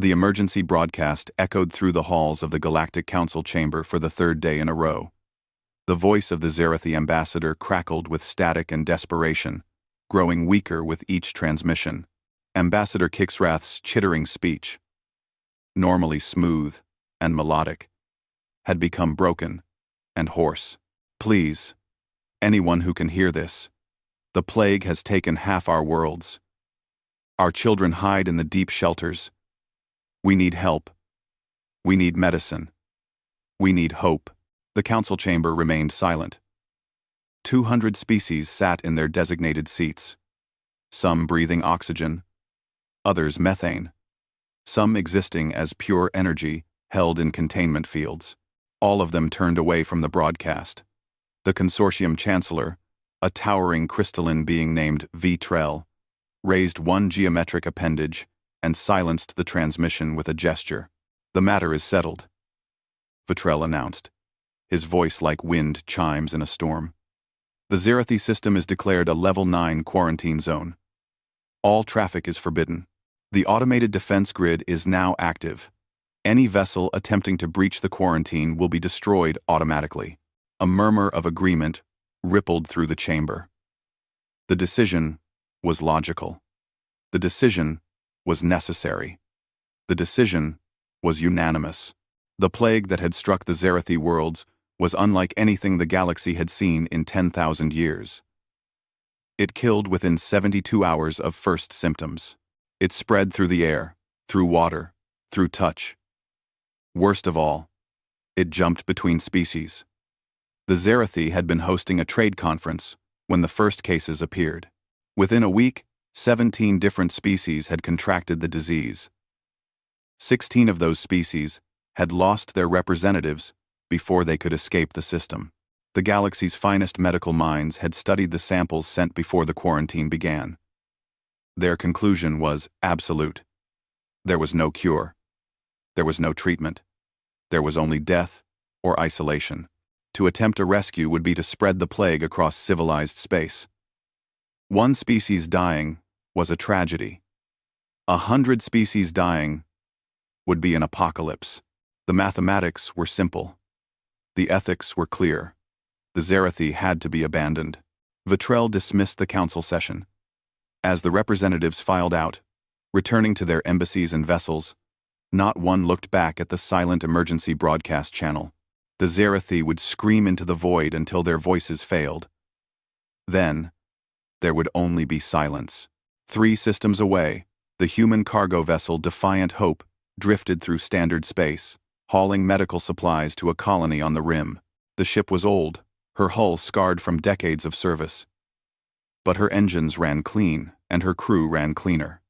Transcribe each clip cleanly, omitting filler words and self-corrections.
The emergency broadcast echoed through the halls of the Galactic Council chamber for the third day in a row. The voice of the Zerathi ambassador crackled with static and desperation, growing weaker with each transmission. Ambassador Kixrath's chittering speech, normally smooth and melodic, had become broken and hoarse. Please, anyone who can hear this, the plague has taken half our worlds. Our children hide in the deep shelters. We need help. We need medicine. We need hope. The council chamber remained silent. 200 species sat in their designated seats, some breathing oxygen, others methane, some existing as pure energy held in containment fields. All of them turned away from the broadcast. The consortium chancellor, a towering crystalline being named Vitrell, raised one geometric appendage and silenced the transmission with a gesture. The matter is settled, Vitrell announced, his voice like wind chimes in a storm. The Zerathi system is declared a Level 9 quarantine zone. All traffic is forbidden. The automated defense grid is now active. Any vessel attempting to breach the quarantine will be destroyed automatically. A murmur of agreement rippled through the chamber. The decision was logical. The decision was necessary. The decision was unanimous. The plague that had struck the Zerathi worlds was unlike anything the galaxy had seen in 10,000 years. It killed within 72 hours of first symptoms. It spread through the air, through water, through touch. Worst of all, it jumped between species. The Zerathi had been hosting a trade conference when the first cases appeared. Within a week, 17 different species had contracted the disease. 16 of those species had lost their representatives before they could escape the system. The galaxy's finest medical minds had studied the samples sent before the quarantine began. Their conclusion was absolute. There was no cure. There was no treatment. There was only death or isolation. To attempt a rescue would be to spread the plague across civilized space. One species dying was a tragedy. 100 species dying would be an apocalypse. The mathematics were simple. The ethics were clear. The Zerathi had to be abandoned. Vitrell dismissed the council session. As the representatives filed out, returning to their embassies and vessels, not one looked back at the silent emergency broadcast channel. The Zerathi would scream into the void until their voices failed. Then, there would only be silence. 3 systems away, the human cargo vessel Defiant Hope drifted through standard space, hauling medical supplies to a colony on the rim. The ship was old, her hull scarred from decades of service. But her engines ran clean, and her crew ran cleaner.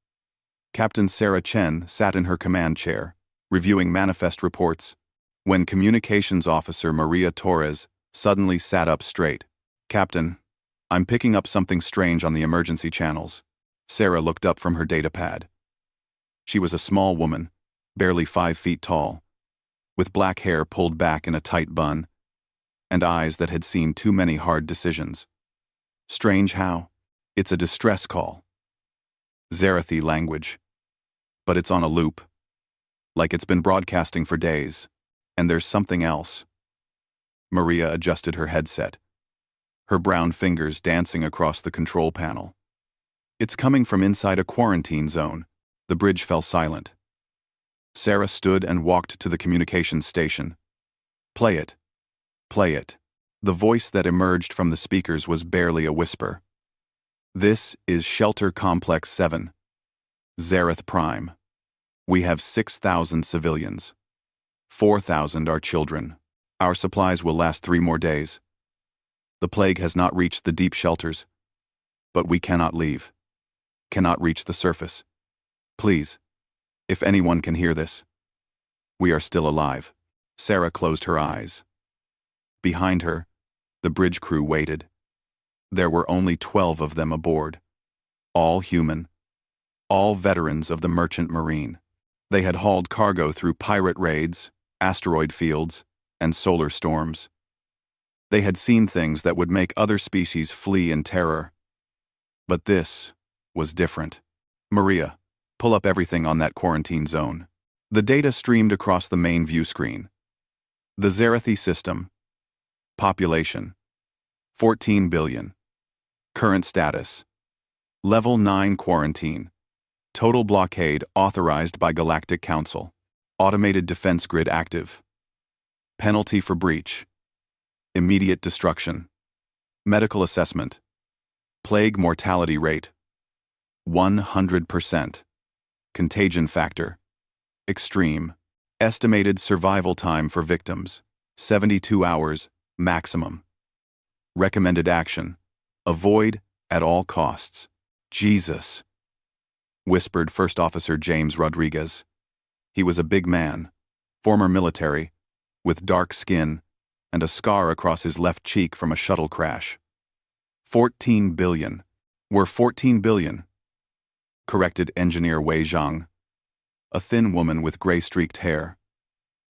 Captain Sarah Chen sat in her command chair, reviewing manifest reports, when Communications Officer Maria Torres suddenly sat up straight. "Captain, I'm picking up something strange on the emergency channels." Sarah looked up from her datapad. She was a small woman, barely 5 feet tall, with black hair pulled back in a tight bun, and eyes that had seen too many hard decisions. "Strange how? It's a distress call. Zerathi language. But it's on a loop. Like it's been broadcasting for days. And there's something else." Maria adjusted her headset, her brown fingers dancing across the control panel. "It's coming from inside a quarantine zone." The bridge fell silent. Sarah stood and walked to the communications station. "Play it. Play it." The voice that emerged from the speakers was barely a whisper. "This is Shelter Complex 7. Zerath Prime. We have 6,000 civilians. 4,000 are children. Our supplies will last 3 more days. The plague has not reached the deep shelters, but we cannot leave. Cannot reach the surface. Please, if anyone can hear this, we are still alive." Sarah closed her eyes. Behind her, the bridge crew waited. There were only 12 of them aboard. All human. All veterans of the merchant marine. They had hauled cargo through pirate raids, asteroid fields, and solar storms. They had seen things that would make other species flee in terror. But this was different. "Maria, pull up everything on that quarantine zone." The data streamed across the main view screen. The Zerathi system. Population: 14 billion. Current status: Level 9 quarantine. Total blockade authorized by Galactic Council. Automated defense grid active. Penalty for breach: immediate destruction. Medical assessment: plague mortality rate: 100%. Contagion factor: extreme. Estimated survival time for victims: 72 hours maximum. Recommended action: avoid at all costs. Jesus, whispered First Officer James Rodriguez. He was a big man, former military, with dark skin and a scar across his left cheek from a shuttle crash. 14 billion. We're 14 billion, corrected Engineer Wei Zhang, a thin woman with gray-streaked hair.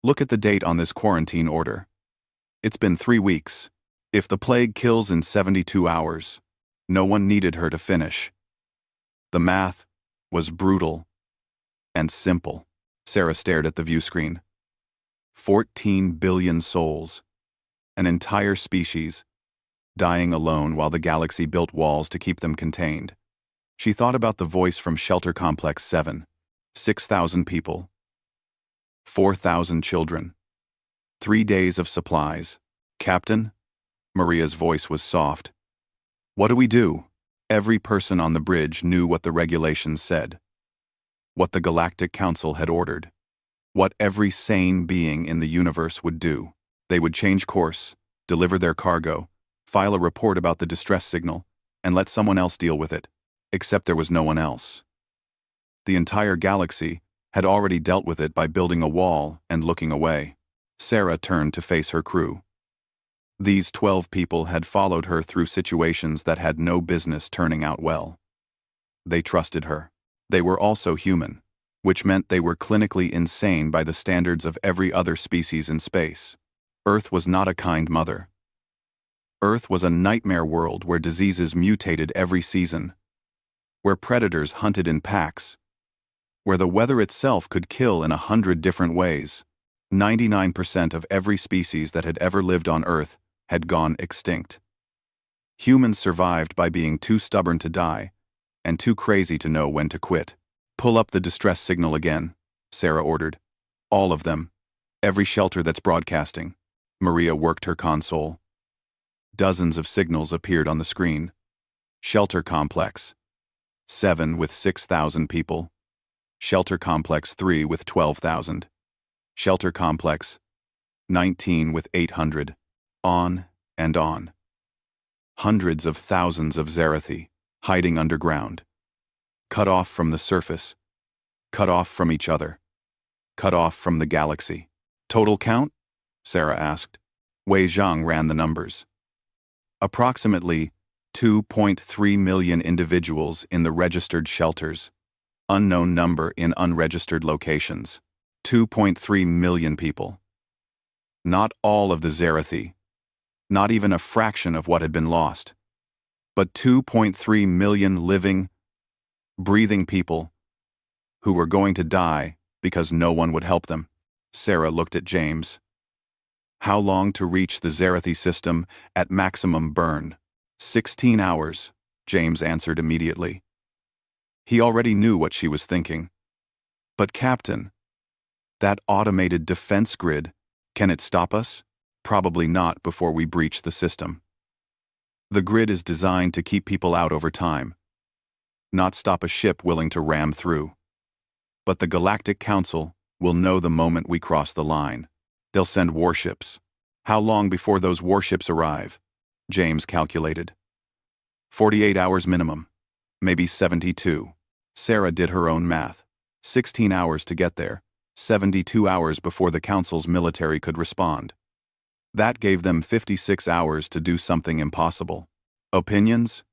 Look at the date on this quarantine order. It's been 3 weeks. If the plague kills in 72 hours, no one needed her to finish. The math was brutal and simple. Sarah stared at the view screen. 14 billion souls, an entire species, dying alone while the galaxy built walls to keep them contained. She thought about the voice from Shelter Complex 7. 6,000 people. 4,000 children. 3 days of supplies. Captain? Maria's voice was soft. What do we do? Every person on the bridge knew what the regulations said. What the Galactic Council had ordered. What every sane being in the universe would do. They would change course, deliver their cargo, file a report about the distress signal, and let someone else deal with it. Except there was no one else. The entire galaxy had already dealt with it by building a wall and looking away. Sarah turned to face her crew. These 12 people had followed her through situations that had no business turning out well. They trusted her. They were also human, which meant they were clinically insane by the standards of every other species in space. Earth was not a kind mother. Earth was a nightmare world where diseases mutated every season, where predators hunted in packs, where the weather itself could kill in 100 different ways. 99% of every species that had ever lived on Earth had gone extinct. Humans survived by being too stubborn to die and too crazy to know when to quit. Pull up the distress signal again, Sarah ordered. All of them. Every shelter that's broadcasting. Maria worked her console. Dozens of signals appeared on the screen. Shelter Complex 7 with 6,000 people. Shelter Complex 3 with 12,000. Shelter Complex 19 with 800. On and on. Hundreds of thousands of Zerathi, hiding underground. Cut off from the surface. Cut off from each other. Cut off from the galaxy. Total count? Sarah asked. Wei Zhang ran the numbers. Approximately 2.3 million individuals in the registered shelters. Unknown number in unregistered locations. 2.3 million people. Not all of the Zerathi. Not even a fraction of what had been lost. But 2.3 million living, breathing people who were going to die because no one would help them. Sarah looked at James. How long to reach the Zerathi system at maximum burn? 16 hours, James answered immediately. He already knew what she was thinking. But Captain, that automated defense grid, can it stop us? Probably not before we breach the system. The grid is designed to keep people out over time, not stop a ship willing to ram through. But the Galactic Council will know the moment we cross the line. They'll send warships. How long before those warships arrive? James calculated. 48 hours minimum, maybe 72. Sarah did her own math. 16 hours to get there, 72 hours before the Council's military could respond. That gave them 56 hours to do something impossible. Opinions?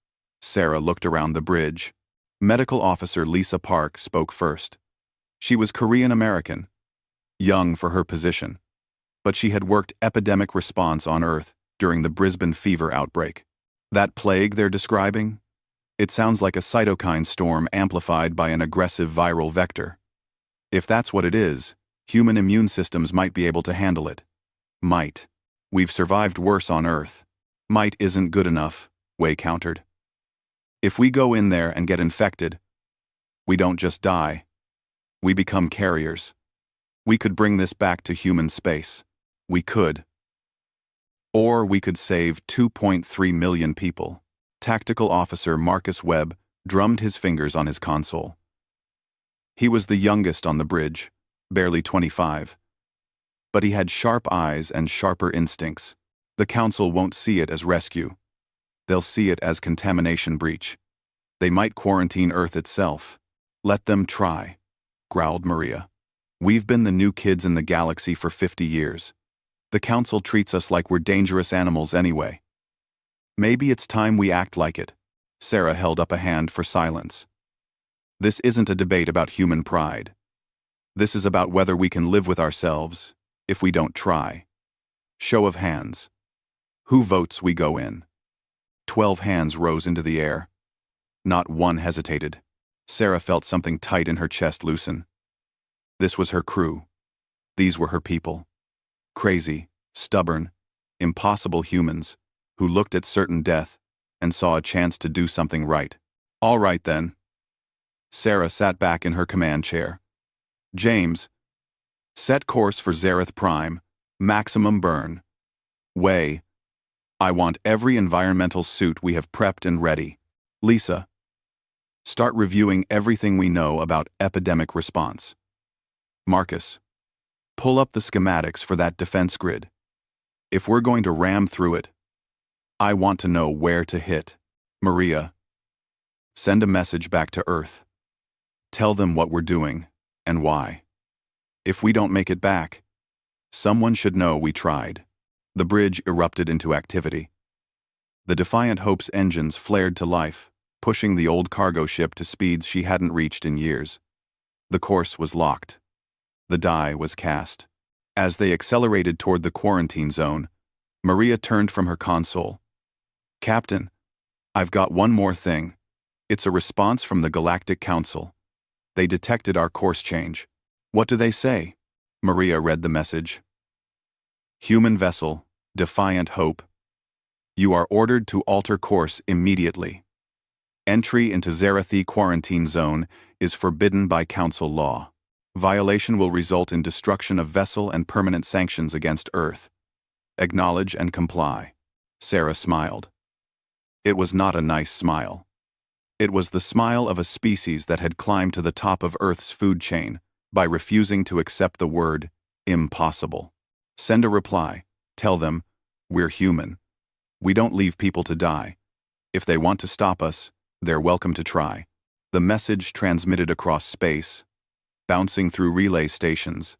Sarah looked around the bridge. Medical Officer Lisa Park spoke first. She was Korean American, young for her position, but she had worked epidemic response on Earth during the Brisbane fever outbreak. That plague they're describing? It sounds like a cytokine storm amplified by an aggressive viral vector. If that's what it is, human immune systems might be able to handle it. Might. We've survived worse on Earth. Might isn't good enough, Wei countered. If we go in there and get infected, we don't just die. We become carriers. We could bring this back to human space. We could. Or we could save 2.3 million people. Tactical Officer Marcus Webb drummed his fingers on his console. He was the youngest on the bridge, barely 25. But he had sharp eyes and sharper instincts. The Council won't see it as rescue. They'll see it as contamination breach. They might quarantine Earth itself. Let them try, growled Maria. We've been the new kids in the galaxy for 50 years. The Council treats us like we're dangerous animals anyway. Maybe it's time we act like it. Sarah held up a hand for silence. This isn't a debate about human pride. This is about whether we can live with ourselves if we don't try. Show of hands. Who votes we go in? 12 hands rose into the air. Not one hesitated. Sarah felt something tight in her chest loosen. This was her crew. These were her people. Crazy, stubborn, impossible humans who looked at certain death and saw a chance to do something right. All right then. Sarah sat back in her command chair. James, set course for Zareth Prime, maximum burn. Wei, I want every environmental suit we have prepped and ready. Lisa, start reviewing everything we know about epidemic response. Marcus, pull up the schematics for that defense grid. If we're going to ram through it, I want to know where to hit. Maria, send a message back to Earth. Tell them what we're doing and why. If we don't make it back, someone should know we tried. The bridge erupted into activity. The Defiant Hope's engines flared to life, pushing the old cargo ship to speeds she hadn't reached in years. The course was locked. The die was cast. As they accelerated toward the quarantine zone, Maria turned from her console. Captain, I've got one more thing. It's a response from the Galactic Council. They detected our course change. What do they say? Maria read the message. Human vessel, Defiant Hope. You are ordered to alter course immediately. Entry into Zarathi quarantine zone is forbidden by Council law. Violation will result in destruction of vessel and permanent sanctions against Earth. Acknowledge and comply. Sarah smiled. It was not a nice smile. It was the smile of a species that had climbed to the top of Earth's food chain by refusing to accept the word impossible. Send a reply. Tell them, we're human. We don't leave people to die. If they want to stop us, they're welcome to try. The message transmitted across space, bouncing through relay stations,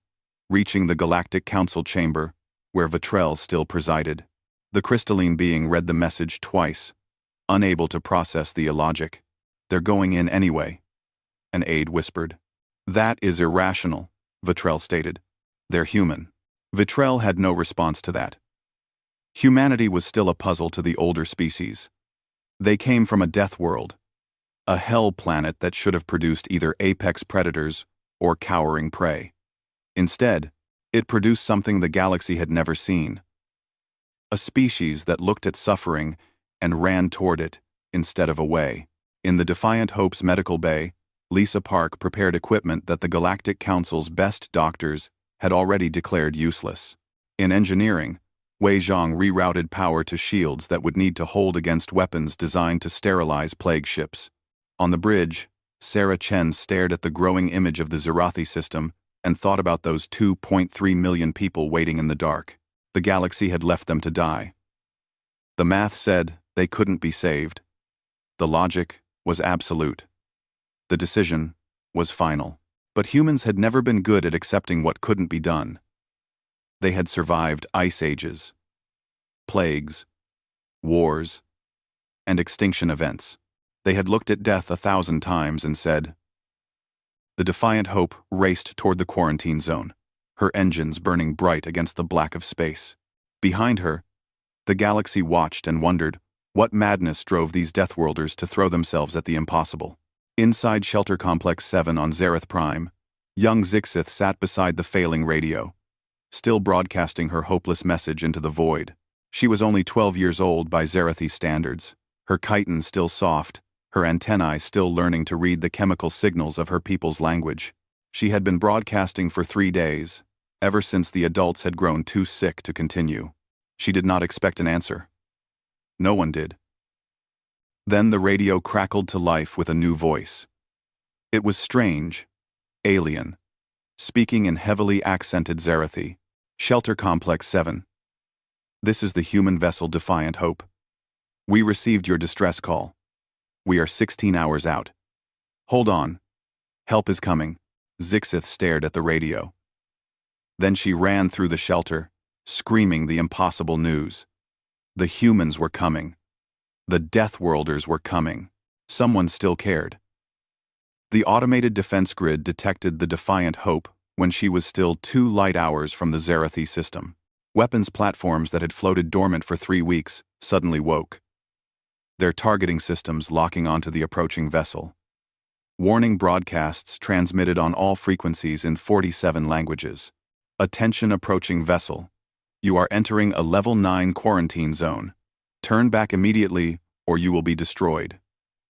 reaching the Galactic Council chamber, where Vitrell still presided. The crystalline being read the message twice, unable to process the illogic. They're going in anyway, an aide whispered. That is irrational, Vitrell stated. They're human. Vitrell had no response to that. Humanity was still a puzzle to the older species. They came from a death world, a hell planet that should have produced either apex predators or cowering prey. Instead, it produced something the galaxy had never seen. A species that looked at suffering and ran toward it instead of away. In the Defiant Hope's medical bay, Lisa Park prepared equipment that the Galactic Council's best doctors had already declared useless. In engineering, Wei Zhang rerouted power to shields that would need to hold against weapons designed to sterilize plague ships. On the bridge, Sarah Chen stared at the growing image of the Zarathi system and thought about those 2.3 million people waiting in the dark. The galaxy had left them to die. The math said they couldn't be saved. The logic was absolute. The decision was final. But humans had never been good at accepting what couldn't be done. They had survived ice ages, plagues, wars, and extinction events. They had looked at death 1,000 times and said. The Defiant Hope raced toward the quarantine zone, her engines burning bright against the black of space. Behind her, the galaxy watched and wondered what madness drove these Deathworlders to throw themselves at the impossible. Inside Shelter Complex 7 on Zareth Prime, Young Zixith sat beside the failing radio, still broadcasting her hopeless message into the void. She was only 12 years old by Zerathi standards, her chitin still soft, her antennae still learning to read the chemical signals of her people's language. She had been broadcasting for 3 days, ever since the adults had grown too sick to continue. She did not expect an answer. No one did. Then the radio crackled to life with a new voice. It was strange, alien, speaking in heavily accented Zerathi. Shelter Complex 7. This is the human vessel Defiant Hope. We received your distress call. We are 16 hours out. Hold on. Help is coming. Zixith stared at the radio. Then she ran through the shelter, screaming the impossible news. The humans were coming. The Deathworlders were coming. Someone still cared. The automated defense grid detected the Defiant Hope when she was still 2 light hours from the Zerathi system. Weapons platforms that had floated dormant for 3 weeks suddenly woke, their targeting systems locking onto the approaching vessel. Warning broadcasts transmitted on all frequencies in 47 languages. Attention approaching vessel. You are entering a level 9 quarantine zone. Turn back immediately or you will be destroyed.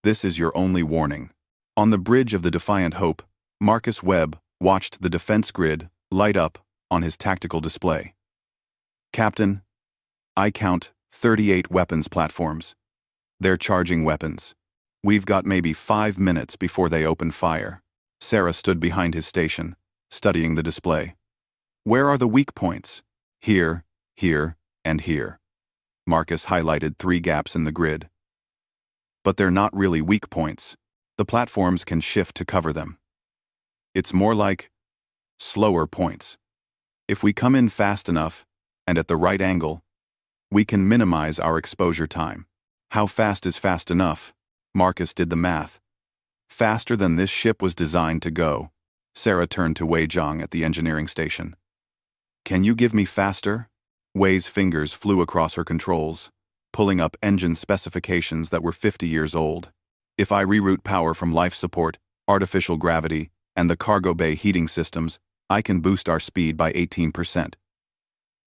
This is your only warning. On the bridge of the Defiant Hope, Marcus Webb watched the defense grid light up on his tactical display. Captain, I count 38 weapons platforms. They're charging weapons. We've got maybe 5 minutes before they open fire. Sarah stood behind his station, studying the display. Where are the weak points? Here, here, and here. Marcus highlighted 3 gaps in the grid. But they're not really weak points. The platforms can shift to cover them. It's more like slower points. If we come in fast enough, and at the right angle, we can minimize our exposure time. How fast is fast enough? Marcus did the math. Faster than this ship was designed to go. Sarah turned to Wei Zhang at the engineering station. Can you give me faster? Wei's fingers flew across her controls, pulling up engine specifications that were 50 years old. If I reroute power from life support, artificial gravity, and the cargo bay heating systems, I can boost our speed by 18%.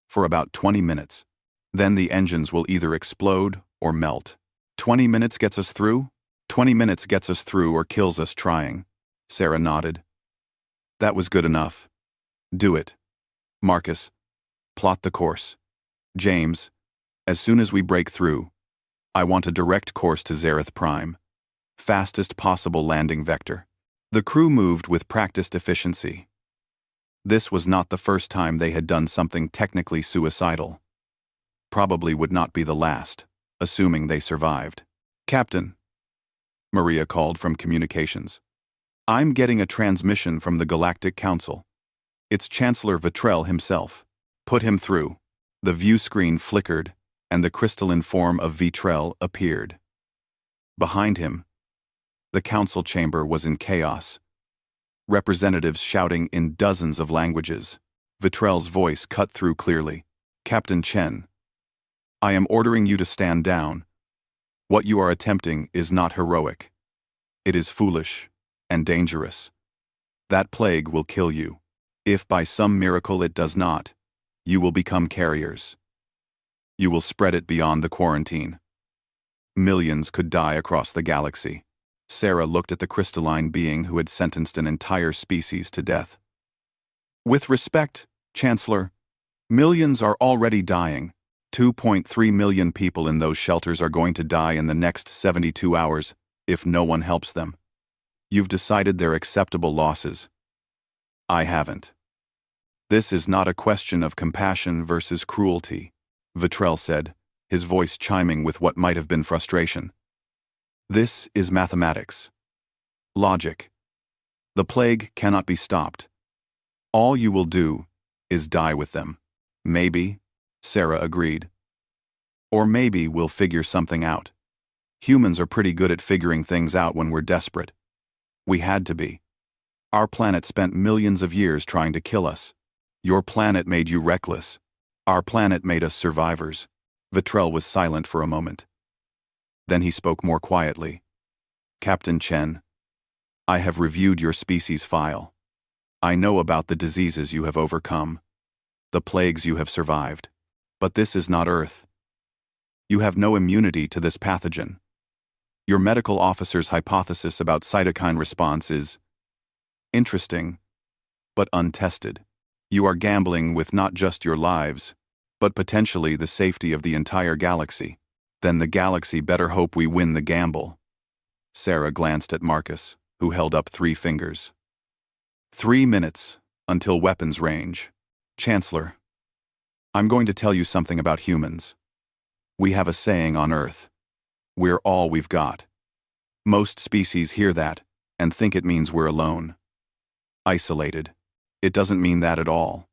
For about 20 minutes. Then the engines will either explode or melt. 20 minutes gets us through? 20 minutes gets us through or kills us trying. Sarah nodded. That was good enough. Do it. Marcus, plot the course. James, as soon as we break through, I want a direct course to Zereth Prime. Fastest possible landing vector. The crew moved with practiced efficiency. This was not the first time they had done something technically suicidal. Probably would not be the last, assuming they survived. Captain, Maria called from communications. I'm getting a transmission from the Galactic Council. It's Chancellor Vitrell himself. Put him through. The view screen flickered, and the crystalline form of Vitrell appeared. Behind him, the council chamber was in chaos. Representatives shouting in dozens of languages. Vitrell's voice cut through clearly. Captain Chen, I am ordering you to stand down. What you are attempting is not heroic. It is foolish and dangerous. That plague will kill you. If by some miracle it does not, you will become carriers. You will spread it beyond the quarantine. Millions could die across the galaxy. Sarah looked at the crystalline being who had sentenced an entire species to death. With respect, Chancellor, millions are already dying. 2.3 million people in those shelters are going to die in the next 72 hours if no one helps them. You've decided they're acceptable losses. I haven't. This is not a question of compassion versus cruelty, Vitrell said, his voice chiming with what might have been frustration. This is mathematics. Logic. The plague cannot be stopped. All you will do is die with them. Maybe, Sarah agreed. Or maybe we'll figure something out. Humans are pretty good at figuring things out when we're desperate. We had to be. Our planet spent millions of years trying to kill us. Your planet made you reckless. Our planet made us survivors. Vitrell was silent for a moment. Then he spoke more quietly. Captain Chen, I have reviewed your species file. I know about the diseases you have overcome, the plagues you have survived. But this is not Earth. You have no immunity to this pathogen. Your medical officer's hypothesis about cytokine response is interesting, but untested. You are gambling with not just your lives, but potentially the safety of the entire galaxy. Then the galaxy better hope we win the gamble. Sarah glanced at Marcus, who held up 3 fingers. 3 minutes, until weapons range. Chancellor, I'm going to tell you something about humans. We have a saying on Earth. We're all we've got. Most species hear that and think it means we're alone. Isolated. It doesn't mean that at all.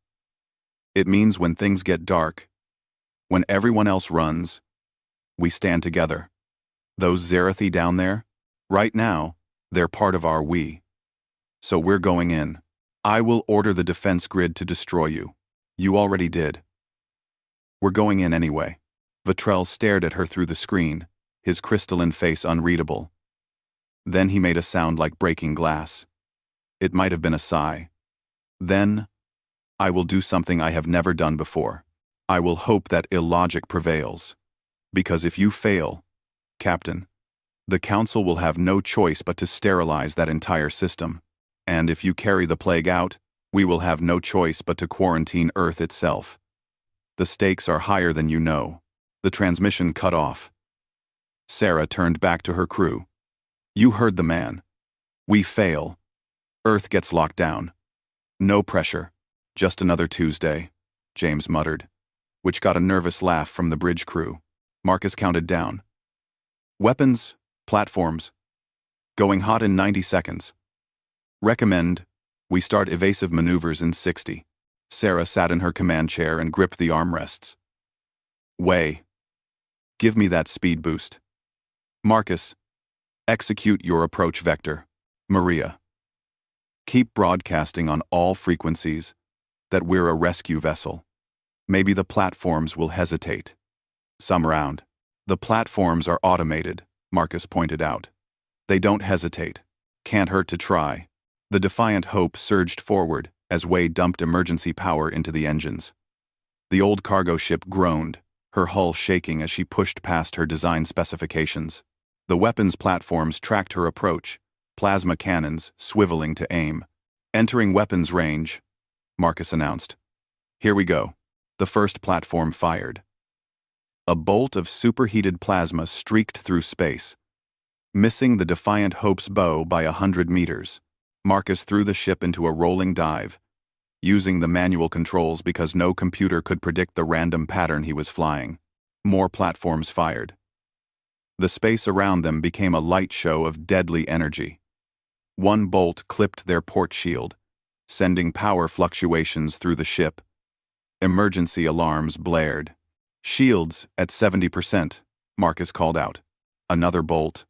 It means when things get dark, when everyone else runs, we stand together. Those Zerathi down there, right now, they're part of our we. So we're going in. I will order the defense grid to destroy you. You already did. We're going in anyway. Vitrell stared at her through the screen, his crystalline face unreadable. Then he made a sound like breaking glass. It might have been a sigh. Then, I will do something I have never done before. I will hope that illogic prevails. Because if you fail, Captain, the Council will have no choice but to sterilize that entire system. And if you carry the plague out, we will have no choice but to quarantine Earth itself. The stakes are higher than you know. The transmission cut off. Sarah turned back to her crew. You heard the man. We fail. Earth gets locked down. No pressure. Just another Tuesday, James muttered, which got a nervous laugh from the bridge crew. Marcus counted down. Weapons, platforms. Going hot in 90 seconds. Recommend we start evasive maneuvers in 60. Sarah sat in her command chair and gripped the armrests. Way. Give me that speed boost. Marcus. Execute your approach vector. Maria. Keep broadcasting on all frequencies that we're a rescue vessel. Maybe the platforms will hesitate. Some round. The platforms are automated, Marcus pointed out. They don't hesitate. Can't hurt to try. The Defiant Hope surged forward as Way dumped emergency power into the engines. The old cargo ship groaned, her hull shaking as she pushed past her design specifications. The weapons platforms tracked her approach, plasma cannons swiveling to aim. Entering weapons range, Marcus announced. Here we go. The first platform fired. A bolt of superheated plasma streaked through space, missing the Defiant Hope's bow by 100 meters. Marcus threw the ship into a rolling dive, using the manual controls because no computer could predict the random pattern he was flying. More platforms fired. The space around them became a light show of deadly energy. One bolt clipped their port shield, sending power fluctuations through the ship. Emergency alarms blared. Shields at 70%, Marcus called out. Another bolt.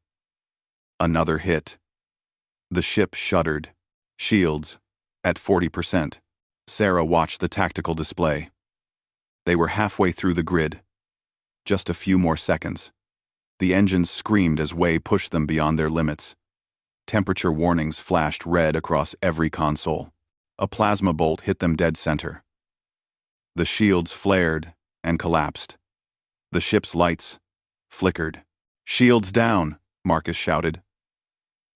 Another hit. The ship shuddered. Shields at 40%. Sarah watched the tactical display. They were halfway through the grid. Just a few more seconds. The engines screamed as Way pushed them beyond their limits. Temperature warnings flashed red across every console. A plasma bolt hit them dead center. The shields flared and collapsed. The ship's lights flickered. Shields down, Marcus shouted.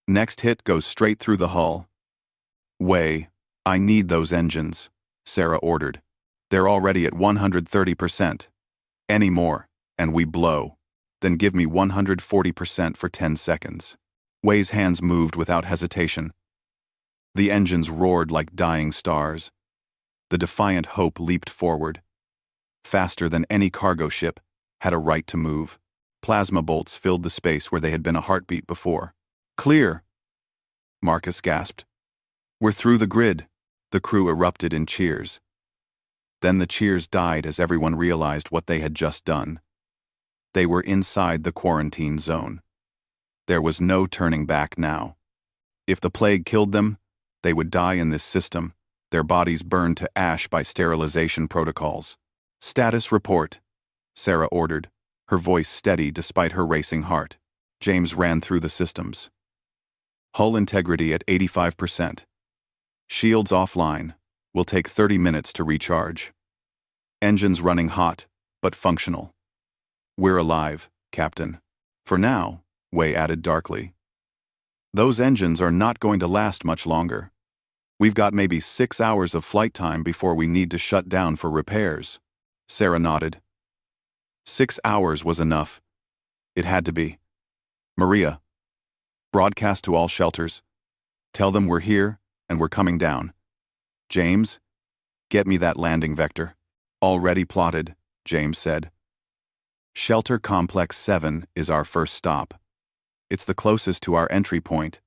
Next hit goes straight through the hull. Way, I need those engines, Sarah ordered. They're already at 130%. Any more, and we blow. Then give me 140% for 10 seconds. Way's hands moved without hesitation. The engines roared like dying stars. The Defiant Hope leaped forward. Faster than any cargo ship, had a right to move. Plasma bolts filled the space where they had been a heartbeat before. Clear! Marcus gasped. We're through the grid. The crew erupted in cheers. Then the cheers died as everyone realized what they had just done. They were inside the quarantine zone. There was no turning back now. If the plague killed them, they would die in this system, their bodies burned to ash by sterilization protocols. Status report, Sarah ordered, her voice steady despite her racing heart. James ran through the systems. Hull integrity at 85%. Shields offline. Will take 30 minutes to recharge. Engines running hot, but functional. We're alive, Captain. For now, Wei added darkly. Those engines are not going to last much longer. We've got maybe 6 hours of flight time before we need to shut down for repairs. Sarah nodded. 6 hours was enough. It had to be. Maria, broadcast to all shelters. Tell them we're here and we're coming down. James, get me that landing vector. Already plotted, James said. Shelter Complex 7 is our first stop. It's the closest to our entry point,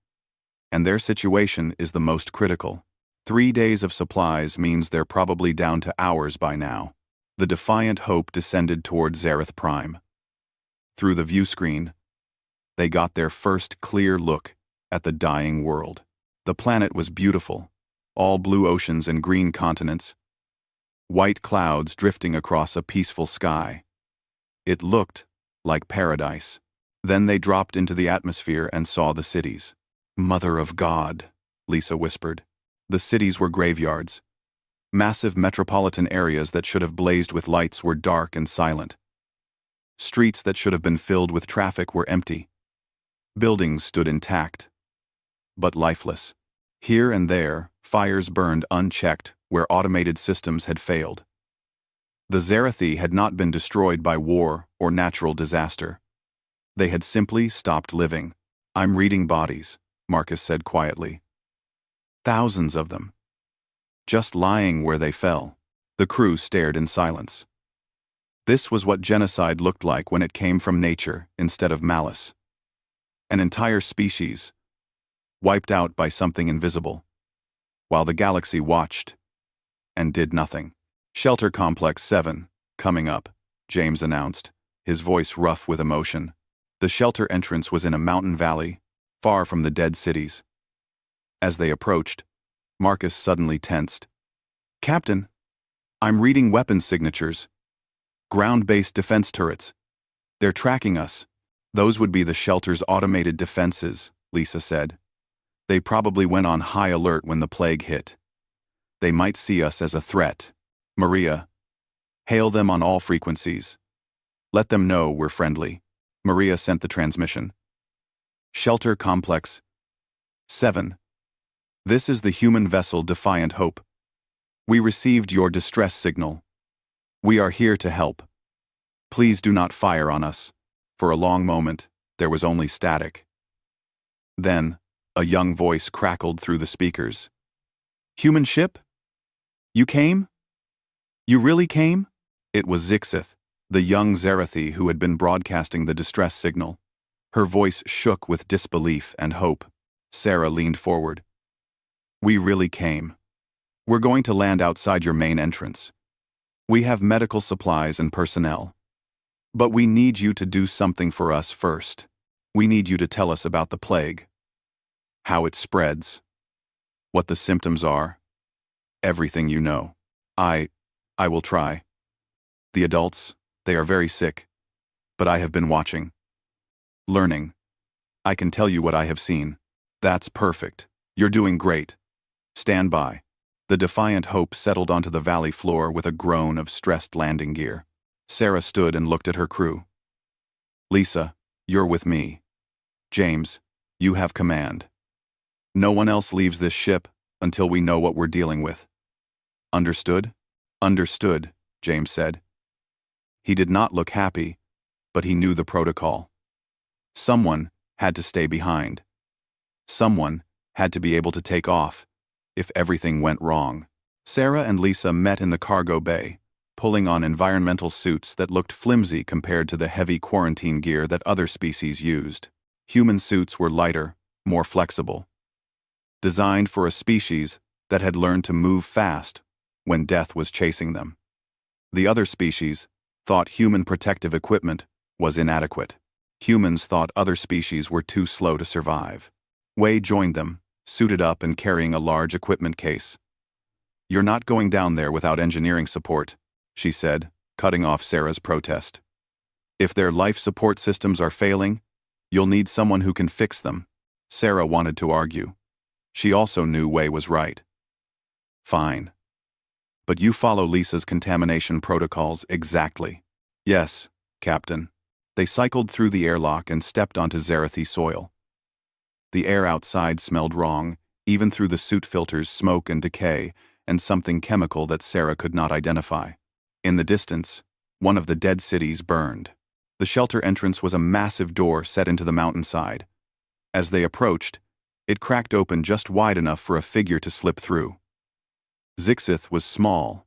and their situation is the most critical. 3 days of supplies means they're probably down to hours by now. The Defiant Hope descended toward Zareth Prime. Through the view screen, they got their first clear look at the dying world. The planet was beautiful, all blue oceans and green continents, white clouds drifting across a peaceful sky. It looked like paradise. Then they dropped into the atmosphere and saw the cities. Mother of God, Lisa whispered. The cities were graveyards. Massive metropolitan areas that should have blazed with lights were dark and silent. Streets that should have been filled with traffic were empty. Buildings stood intact, but lifeless. Here and there, fires burned unchecked where automated systems had failed. The Zarathi had not been destroyed by war or natural disaster. They had simply stopped living. I'm reading bodies, Marcus said quietly. Thousands of them. Just lying where they fell. The crew stared in silence. This was what genocide looked like when it came from nature instead of malice. An entire species, wiped out by something invisible, while the galaxy watched and did nothing. Shelter Complex 7, coming up, James announced, his voice rough with emotion. The shelter entrance was in a mountain valley, far from the dead cities. As they approached, Marcus suddenly tensed. Captain, I'm reading weapons signatures. Ground-based defense turrets. They're tracking us. Those would be the shelter's automated defenses, Lisa said. They probably went on high alert when the plague hit. They might see us as a threat. Maria, hail them on all frequencies. Let them know we're friendly. Maria sent the transmission. Shelter Complex 7. This is the human vessel Defiant Hope. We received your distress signal. We are here to help. Please do not fire on us. For a long moment, there was only static. Then, a young voice crackled through the speakers. Human ship? You came? You really came? It was Zixith, the young Zarathi who had been broadcasting the distress signal. Her voice shook with disbelief and hope. Sarah leaned forward. We really came. We're going to land outside your main entrance. We have medical supplies and personnel. But we need you to do something for us first. We need you to tell us about the plague. How it spreads. What the symptoms are. Everything you know. I will try. The adults, they are very sick. But I have been watching. Learning. I can tell you what I have seen. That's perfect. You're doing great. Stand by. The Defiant Hope settled onto the valley floor with a groan of stressed landing gear. Sarah stood and looked at her crew. Lisa, you're with me. James, you have command. No one else leaves this ship until we know what we're dealing with. Understood? Understood, James said. He did not look happy, but he knew the protocol. Someone had to stay behind. Someone had to be able to take off if everything went wrong. Sarah and Lisa met in the cargo bay, pulling on environmental suits that looked flimsy compared to the heavy quarantine gear that other species used. Human suits were lighter, more flexible. Designed for a species that had learned to move fast when death was chasing them. The other species thought human protective equipment was inadequate. Humans thought other species were too slow to survive. Wei joined them, suited up and carrying a large equipment case. You're not going down there without engineering support, she said, cutting off Sarah's protest. If their life support systems are failing, you'll need someone who can fix them. Sarah wanted to argue. She also knew Wei was right. Fine. But you follow Lisa's contamination protocols exactly. Yes, Captain. They cycled through the airlock and stepped onto Zarathi soil. The air outside smelled wrong, even through the suit filters, smoke and decay, and something chemical that Sarah could not identify. In the distance, one of the dead cities burned. The shelter entrance was a massive door set into the mountainside. As they approached, it cracked open just wide enough for a figure to slip through. Zixith was small,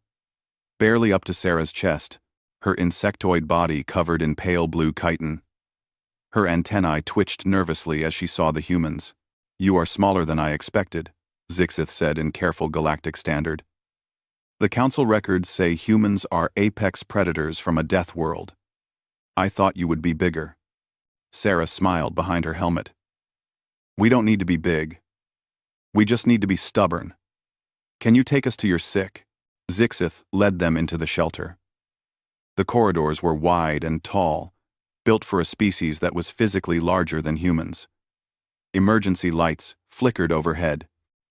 barely up to Sarah's chest, her insectoid body covered in pale blue chitin. Her antennae twitched nervously as she saw the humans. "You are smaller than I expected," Zixith said in careful Galactic standard. "The Council records say humans are apex predators from a death world. I thought you would be bigger." Sarah smiled behind her helmet. "We don't need to be big. We just need to be stubborn. Can you take us to your sick?" Zixith led them into the shelter. The corridors were wide and tall, built for a species that was physically larger than humans. Emergency lights flickered overhead.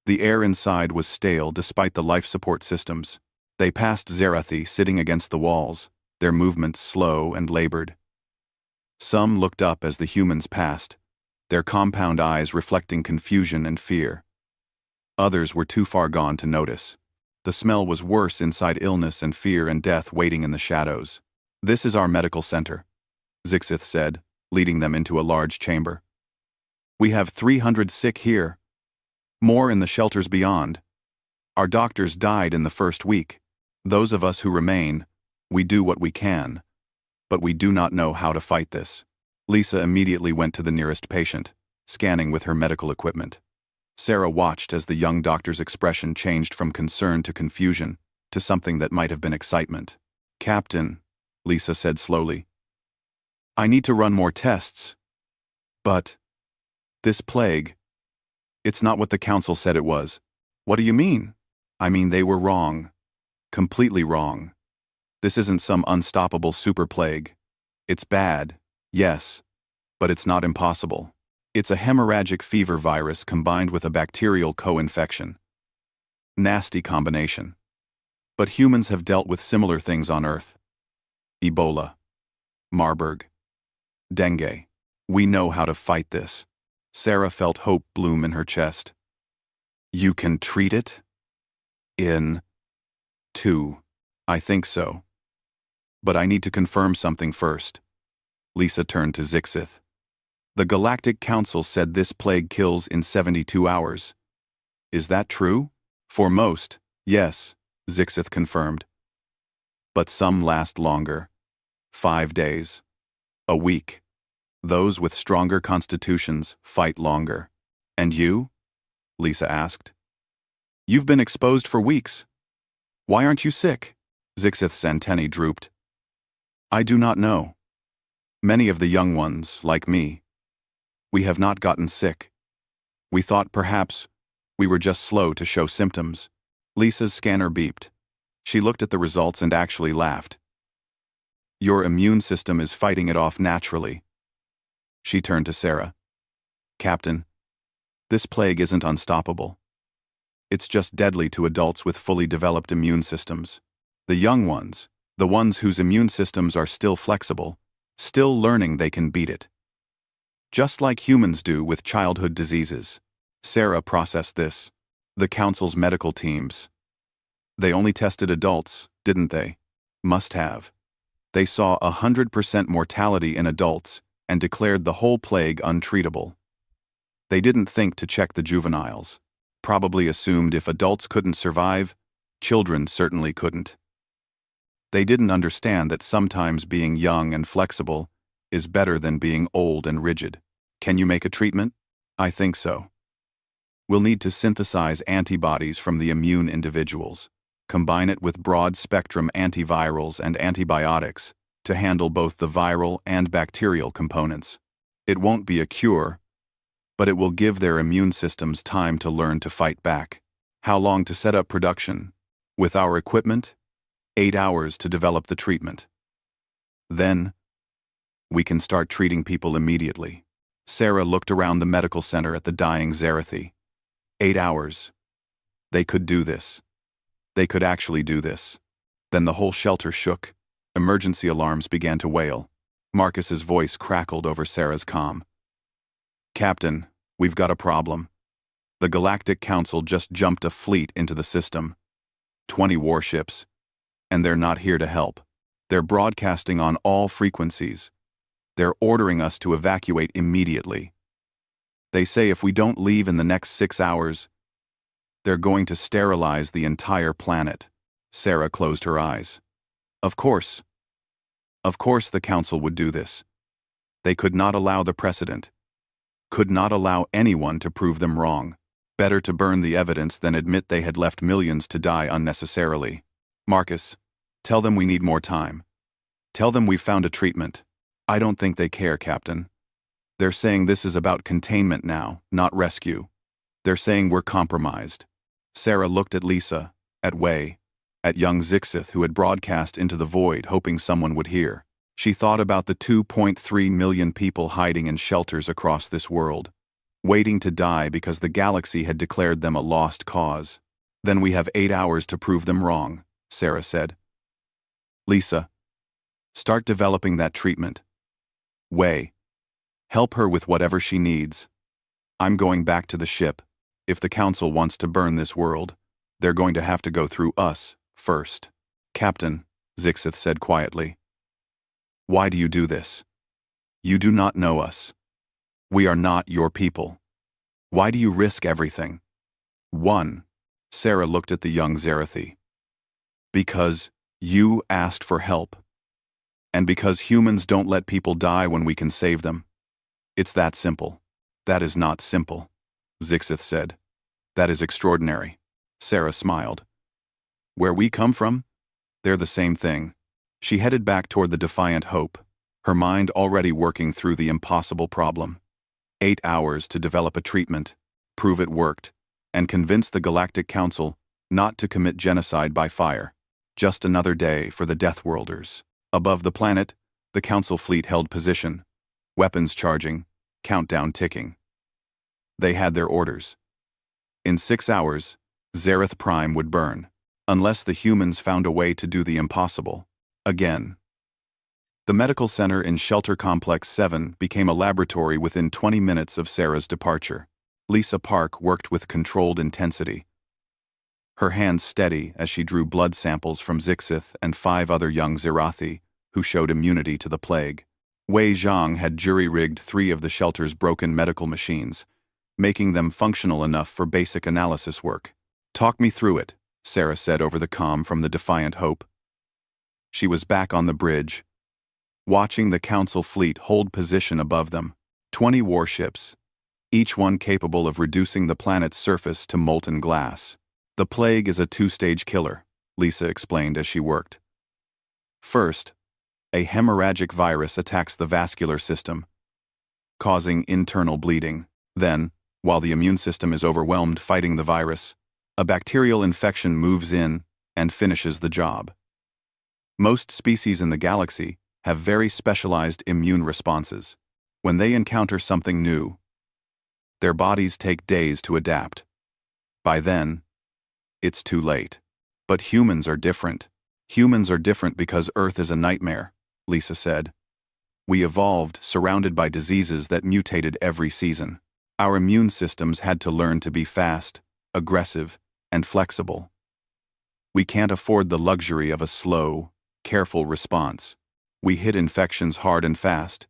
The air inside was stale despite the life support systems. They passed Zarathi sitting against the walls, their movements slow and labored. Some looked up as the humans passed, their compound eyes reflecting confusion and fear. Others were too far gone to notice. The smell was worse inside, illness and fear and death waiting in the shadows. "This is our medical center," Zixith said, leading them into a large chamber. "We have 300 sick here. More in the shelters beyond. Our doctors died in the first week. Those of us who remain, we do what we can. But we do not know how to fight this." Lisa immediately went to the nearest patient, scanning with her medical equipment. Sarah watched as the young doctor's expression changed from concern to confusion, to something that might have been excitement. "Captain," Lisa said slowly, "I need to run more tests. But this plague, it's not what the Council said it was." "What do you mean?" "I mean they were wrong. Completely wrong. This isn't some unstoppable super plague. It's bad, yes, but it's not impossible. It's a hemorrhagic fever virus combined with a bacterial co-infection. Nasty combination. But humans have dealt with similar things on Earth. Ebola, Marburg, dengue. We know how to fight this." Sarah felt hope bloom in her chest. "You can treat it?" "In 2. I think so. But I need to confirm something first." Lisa turned to Zixith. "The Galactic Council said this plague kills in 72 hours. Is that true?" "For most, yes," Zixith confirmed. "But some last longer. 5 days. A week. Those with stronger constitutions fight longer." "And you?" Lisa asked. "You've been exposed for weeks. Why aren't you sick?" Zixith's antennae drooped. "I do not know. Many of the young ones, like me, we have not gotten sick. We thought perhaps we were just slow to show symptoms." Lisa's scanner beeped. She looked at the results and actually laughed. "Your immune system is fighting it off naturally." She turned to Sarah. "Captain, this plague isn't unstoppable. It's just deadly to adults with fully developed immune systems. The young ones, the ones whose immune systems are still flexible, still learning they can beat it. Just like humans do with childhood diseases." Sarah processed this. The Council's medical teams. They only tested adults, didn't they? Must have. They saw 100% mortality in adults and declared the whole plague untreatable. They didn't think to check the juveniles. Probably assumed if adults couldn't survive, children certainly couldn't. They didn't understand that sometimes being young and flexible is better than being old and rigid. "Can you make a treatment?" "I think so. We'll need to synthesize antibodies from the immune individuals, combine it with broad-spectrum antivirals and antibiotics to handle both the viral and bacterial components. It won't be a cure, but it will give their immune systems time to learn to fight back." "How long to set up production?" "With our equipment, 8 hours to develop the treatment. Then, we can start treating people immediately." Sarah looked around the medical center at the dying Zarathi. 8 hours. They could do this. They could actually do this. Then the whole shelter shook. Emergency alarms began to wail. Marcus's voice crackled over Sarah's comm. "Captain, we've got a problem. The Galactic Council just jumped a fleet into the system. 20 warships. And they're not here to help. They're broadcasting on all frequencies. They're ordering us to evacuate immediately. They say if we don't leave in the next 6 hours, they're going to sterilize the entire planet." Sarah closed her eyes. Of course. Of course the Council would do this. They could not allow the precedent. Could not allow anyone to prove them wrong. Better to burn the evidence than admit they had left millions to die unnecessarily. "Marcus, tell them we need more time. Tell them we've found a treatment." "I don't think they care, Captain. They're saying this is about containment now, not rescue. They're saying we're compromised." Sarah looked at Lisa, at Wei, at young Zixith who had broadcast into the void hoping someone would hear. She thought about the 2.3 million people hiding in shelters across this world, waiting to die because the galaxy had declared them a lost cause. "Then we have 8 hours to prove them wrong," Sarah said. "Lisa, start developing that treatment. Wei, help her with whatever she needs. I'm going back to the ship. If the Council wants to burn this world, they're going to have to go through us first." "Captain," Zixith said quietly, "why do you do this? You do not know us. We are not your people. Why do you risk everything?" "1." Sarah looked at the young Zerathi. "Because you asked for help. And because humans don't let people die when we can save them. It's that simple." "That is not simple," Zixith said. "That is extraordinary." Sarah smiled. "Where we come from, they're the same thing." She headed back toward the Defiant Hope, her mind already working through the impossible problem. 8 hours to develop a treatment, prove it worked, and convince the Galactic Council not to commit genocide by fire. Just another day for the Deathworlders. Above the planet, the Council fleet held position, weapons charging, countdown ticking. They had their orders. In 6 hours, Zareth Prime would burn, unless the humans found a way to do the impossible. Again. The medical center in Shelter Complex 7 became a laboratory within 20 minutes of Sarah's departure. Lisa Park worked with controlled intensity, her hands steady as she drew blood samples from Zixith and 5 other young Zerathi who showed immunity to the plague. Wei Zhang had jury-rigged 3 of the shelter's broken medical machines, making them functional enough for basic analysis work. "Talk me through it," Sarah said over the comm from the Defiant Hope. She was back on the bridge, watching the Council fleet hold position above them. 20 warships, each one capable of reducing the planet's surface to molten glass. "The plague is a 2-stage killer," Lisa explained as she worked. "First, a hemorrhagic virus attacks the vascular system, causing internal bleeding. Then, while the immune system is overwhelmed fighting the virus, a bacterial infection moves in and finishes the job. Most species in the galaxy have very specialized immune responses. When they encounter something new, their bodies take days to adapt. By then, it's too late. But humans are different. Humans are different because Earth is a nightmare," Lisa said. "We evolved surrounded by diseases that mutated every season. Our immune systems had to learn to be fast, aggressive, and flexible. We can't afford the luxury of a slow, careful response. We hit infections hard and fast,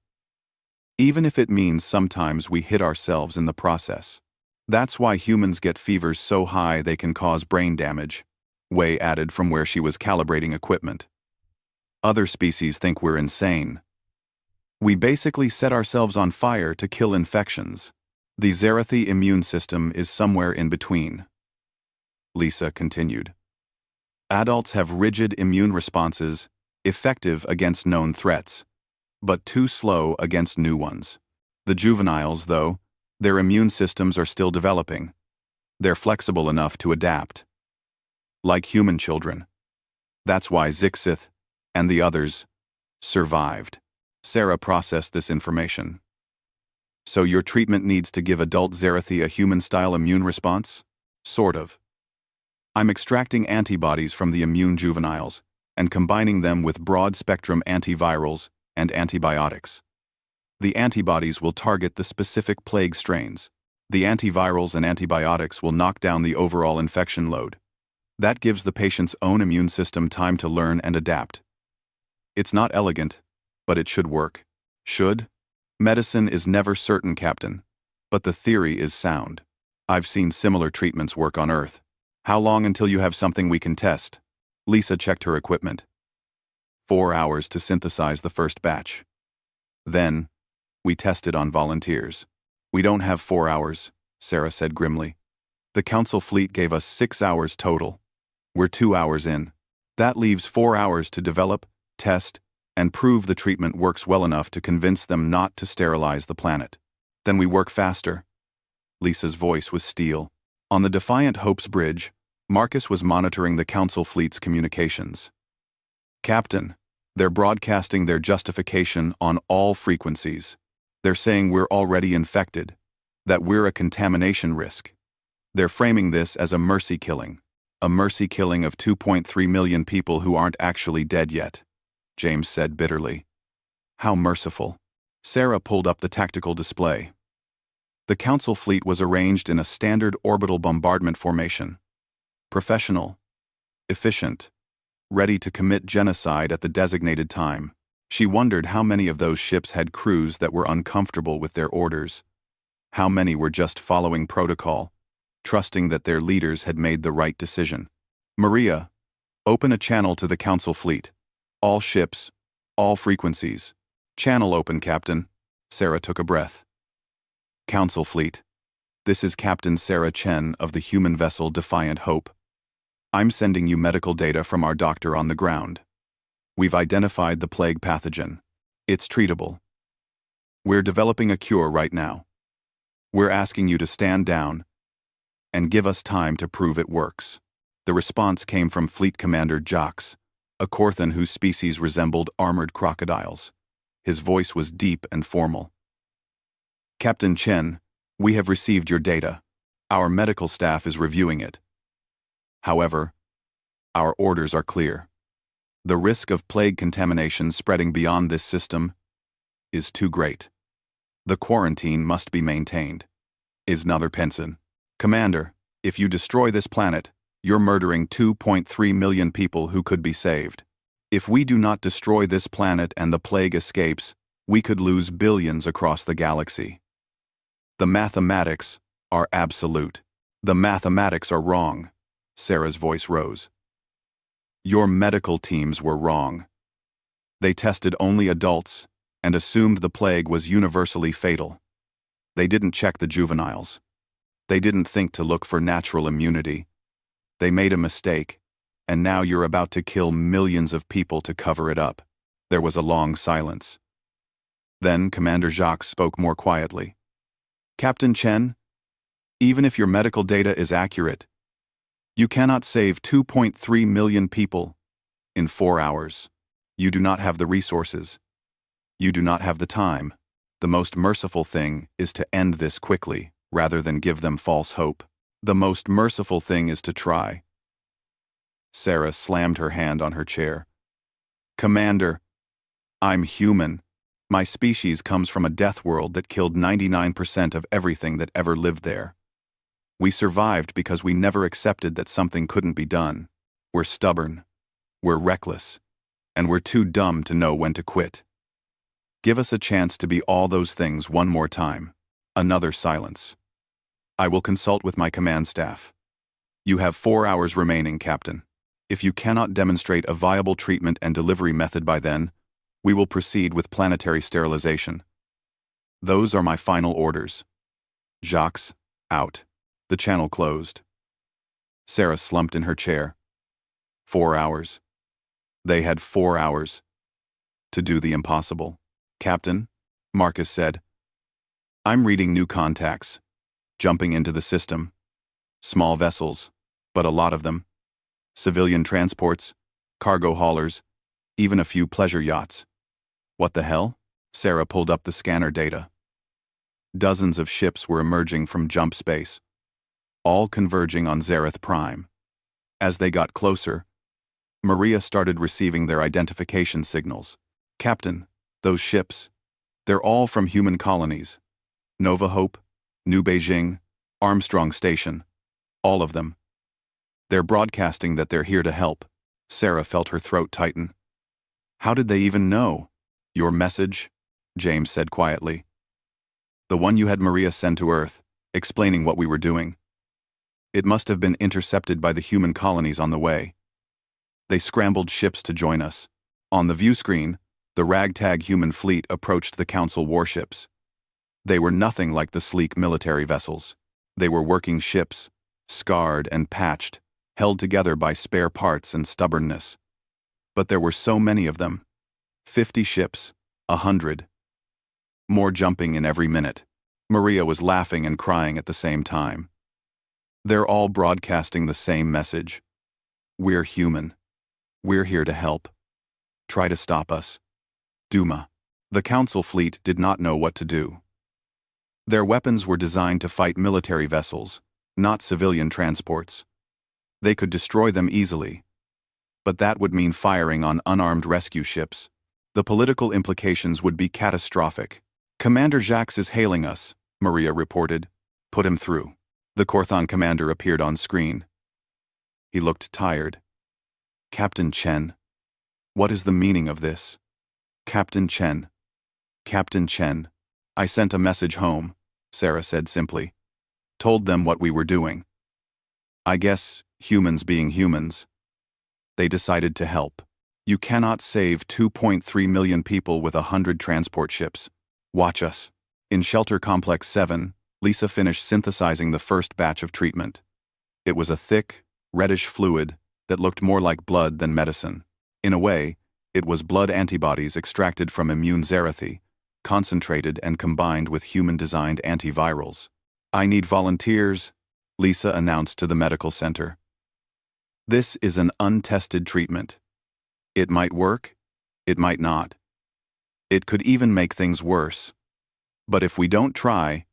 even if it means sometimes we hit ourselves in the process. That's why humans get fevers so high they can cause brain damage," Wei added from where she was calibrating equipment. "Other species think we're insane. We basically set ourselves on fire to kill infections. The Zerathi immune system is somewhere in between," Lisa continued. "Adults have rigid immune responses, effective against known threats, but too slow against new ones. The juveniles, though, their immune systems are still developing. They're flexible enough to adapt. Like human children. That's why Zixith and the others survived." Sarah processed this information. "So your treatment needs to give adult Zerathi a human-style immune response?" "Sort of. I'm extracting antibodies from the immune juveniles and combining them with broad-spectrum antivirals and antibiotics. The antibodies will target the specific plague strains. The antivirals and antibiotics will knock down the overall infection load. That gives the patient's own immune system time to learn and adapt. It's not elegant, but it should work. Should? Medicine is never certain, Captain. But the theory is sound. I've seen similar treatments work on Earth. How long until you have something we can test? Lisa checked her equipment. 4 hours to synthesize the first batch. Then, we tested on volunteers. We don't have 4 hours, Sarah said grimly. The Council fleet gave us 6 hours total. We're 2 hours in. That leaves 4 hours to develop, test, and prove the treatment works well enough to convince them not to sterilize the planet. Then we work faster. Lisa's voice was steel. On the Defiant Hope's bridge, Marcus was monitoring the Council fleet's communications. Captain, they're broadcasting their justification on all frequencies. They're saying we're already infected, that we're a contamination risk. They're framing this as a mercy killing of 2.3 million people who aren't actually dead yet, James said bitterly. How merciful. Sarah pulled up the tactical display. The Council fleet was arranged in a standard orbital bombardment formation. Professional, efficient, ready to commit genocide at the designated time. She wondered how many of those ships had crews that were uncomfortable with their orders. How many were just following protocol, trusting that their leaders had made the right decision. Maria, open a channel to the Council fleet. All ships, all frequencies. Channel open, Captain. Sarah took a breath. Council fleet. This is Captain Sarah Chen of the human vessel Defiant Hope. I'm sending you medical data from our doctor on the ground. We've identified the plague pathogen. It's treatable. We're developing a cure right now. We're asking you to stand down and give us time to prove it works. The response came from Fleet Commander Jacques, a Korthan whose species resembled armored crocodiles. His voice was deep and formal. Captain Chen, we have received your data. Our medical staff is reviewing it. However, our orders are clear. The risk of plague contamination spreading beyond this system is too great. The quarantine must be maintained. Is Nather Penson. Commander, if you destroy this planet, you're murdering 2.3 million people who could be saved. If we do not destroy this planet and the plague escapes, we could lose billions across the galaxy. The mathematics are absolute. The mathematics are wrong. Sarah's voice rose. Your medical teams were wrong. They tested only adults and assumed the plague was universally fatal. They didn't check the juveniles. They didn't think to look for natural immunity. They made a mistake, and now you're about to kill millions of people to cover it up. There was a long silence. Then Commander Jacques spoke more quietly. Captain Chen, even if your medical data is accurate, you cannot save 2.3 million people in 4 hours. You do not have the resources. You do not have the time. The most merciful thing is to end this quickly, rather than give them false hope. The most merciful thing is to try. Sarah slammed her hand on her chair. Commander, I'm human. My species comes from a death world that killed 99% of everything that ever lived there. We survived because we never accepted that something couldn't be done. We're stubborn, we're reckless, and we're too dumb to know when to quit. Give us a chance to be all those things one more time. Another silence. I will consult with my command staff. You have 4 hours remaining, Captain. If you cannot demonstrate a viable treatment and delivery method by then, we will proceed with planetary sterilization. Those are my final orders. Jacques, out. The channel closed. Sarah slumped in her chair. 4 hours. They had 4 hours to do the impossible. Captain, Marcus said, I'm reading new contacts, jumping into the system. Small vessels, but a lot of them. Civilian transports, cargo haulers, even a few pleasure yachts. What the hell? Sarah pulled up the scanner data. Dozens of ships were emerging from jump space, all converging on Zareth Prime. As they got closer, Maria started receiving their identification signals. "Captain, those ships, they're all from human colonies. Nova Hope, New Beijing, Armstrong Station, all of them. They're broadcasting that they're here to help." Sarah felt her throat tighten. "How did they even know?" "Your message," James said quietly. "The one you had Maria send to Earth, explaining what we were doing. It must have been intercepted by the human colonies on the way. They scrambled ships to join us. On the view screen, the ragtag human fleet approached the Council warships. They were nothing like the sleek military vessels. They were working ships, scarred and patched, held together by spare parts and stubbornness. But there were so many of them. 50 ships, 100. More jumping in every minute. Maria was laughing and crying at the same time. They're all broadcasting the same message. We're human. We're here to help. Try to stop us. Duma. The Council fleet did not know what to do. Their weapons were designed to fight military vessels, not civilian transports. They could destroy them easily. But that would mean firing on unarmed rescue ships. The political implications would be catastrophic. "Commander Jacques is hailing us," Maria reported. "Put him through." The Corthon commander appeared on screen. He looked tired. "Captain Chen. What is the meaning of this?" "Captain Chen. Captain Chen. I sent a message home," Sarah said simply. "Told them what we were doing. I guess, humans being humans. They decided to help. You cannot save 2.3 million people with 100 transport ships. Watch us." In Shelter Complex 7, Lisa finished synthesizing the first batch of treatment. It was a thick, reddish fluid that looked more like blood than medicine. In a way, it was blood antibodies extracted from immune Zerathi, concentrated and combined with human-designed antivirals. "I need volunteers," Lisa announced to the medical center. "This is an untested treatment. It might work, it might not. It could even make things worse. But if we don't try,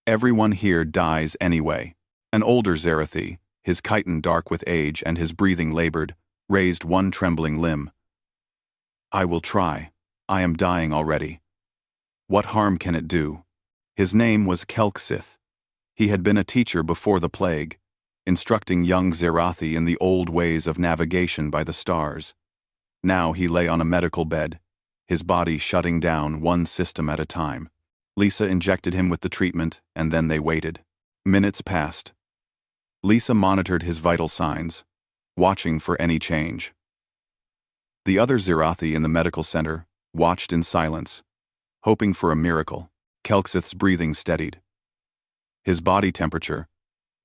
everyone here dies anyway." An older Zerathi, his chitin dark with age and his breathing labored, raised one trembling limb. "I will try. I am dying already. What harm can it do?" His name was Kelksith. He had been a teacher before the plague, instructing young Zerathi in the old ways of navigation by the stars. Now he lay on a medical bed, his body shutting down one system at a time. Lisa injected him with the treatment, and then they waited. Minutes passed. Lisa monitored his vital signs, watching for any change. The other Zerathi in the medical center watched in silence, hoping for a miracle. Kelksith's breathing steadied. His body temperature,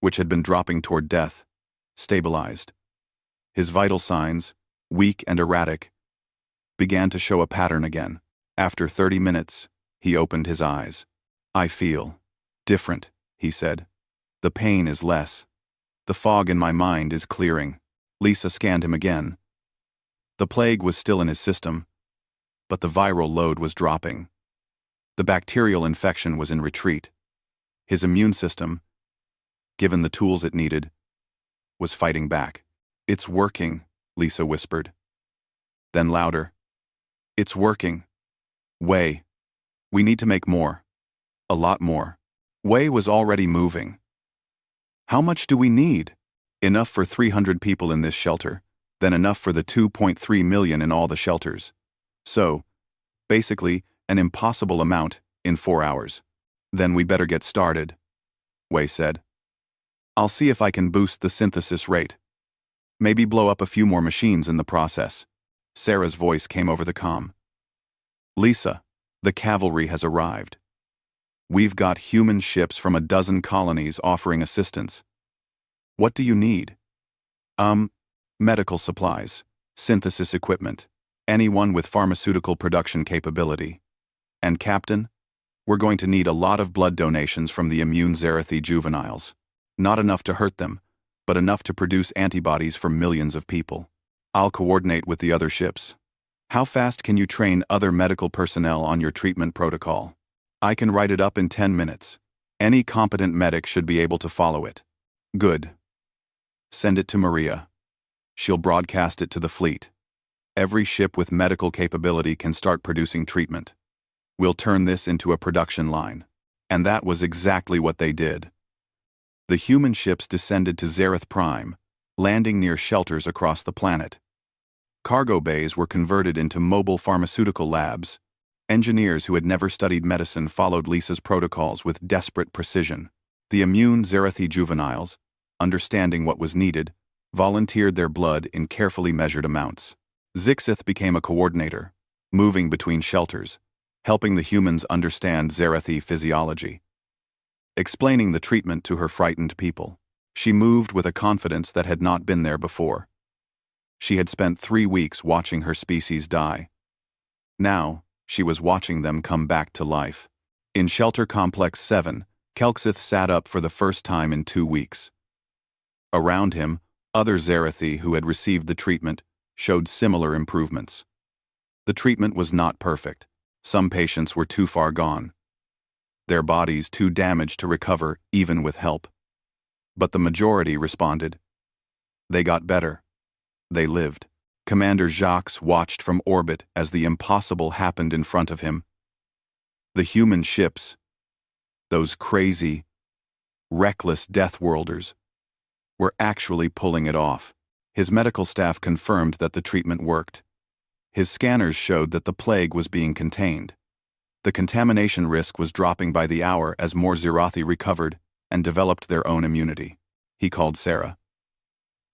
which had been dropping toward death, stabilized. His vital signs, weak and erratic, began to show a pattern again. After 30 minutes, he opened his eyes. "I feel different," he said. "The pain is less. The fog in my mind is clearing." Lisa scanned him again. The plague was still in his system, but the viral load was dropping. The bacterial infection was in retreat. His immune system, given the tools it needed, was fighting back. "It's working," Lisa whispered. Then louder. "It's working. Wei. We need to make more. A lot more." Wei was already moving. "How much do we need?" "Enough for 300 people in this shelter, then enough for the 2.3 million in all the shelters. So, basically, an impossible amount in 4 hours. Then we better get started," Wei said. "I'll see if I can boost the synthesis rate. Maybe blow up a few more machines in the process." Sarah's voice came over the comm. "Lisa, the cavalry has arrived. We've got human ships from a dozen colonies offering assistance. What do you need?" Medical supplies, synthesis equipment, anyone with pharmaceutical production capability. And Captain, we're going to need a lot of blood donations from the immune Zerathi juveniles. Not enough to hurt them, but enough to produce antibodies for millions of people. I'll coordinate with the other ships. How fast can you train other medical personnel on your treatment protocol? I can write it up in 10 minutes. Any competent medic should be able to follow it. Good. Send it to Maria. She'll broadcast it to the fleet. Every ship with medical capability can start producing treatment. We'll turn this into a production line. And that was exactly what they did. The human ships descended to Zareth Prime, landing near shelters across the planet. Cargo bays were converted into mobile pharmaceutical labs. Engineers who had never studied medicine followed Lisa's protocols with desperate precision. The immune Zarethi juveniles, understanding what was needed, volunteered their blood in carefully measured amounts. Zixith became a coordinator, moving between shelters, helping the humans understand Zarethi physiology. Explaining the treatment to her frightened people, she moved with a confidence that had not been there before. She had spent 3 weeks watching her species die. Now, she was watching them come back to life. In Shelter Complex 7, Kelxith sat up for the first time in 2 weeks. Around him, other Zarethi who had received the treatment showed similar improvements. The treatment was not perfect. Some patients were too far gone. Their bodies too damaged to recover even with help. But the majority responded. They got better. They lived. Commander Jacques watched from orbit as the impossible happened in front of him. The human ships, those crazy, reckless Deathworlders, were actually pulling it off. His medical staff confirmed that the treatment worked. His scanners showed that the plague was being contained. The contamination risk was dropping by the hour as more Zirathi recovered and developed their own immunity. He called Sarah.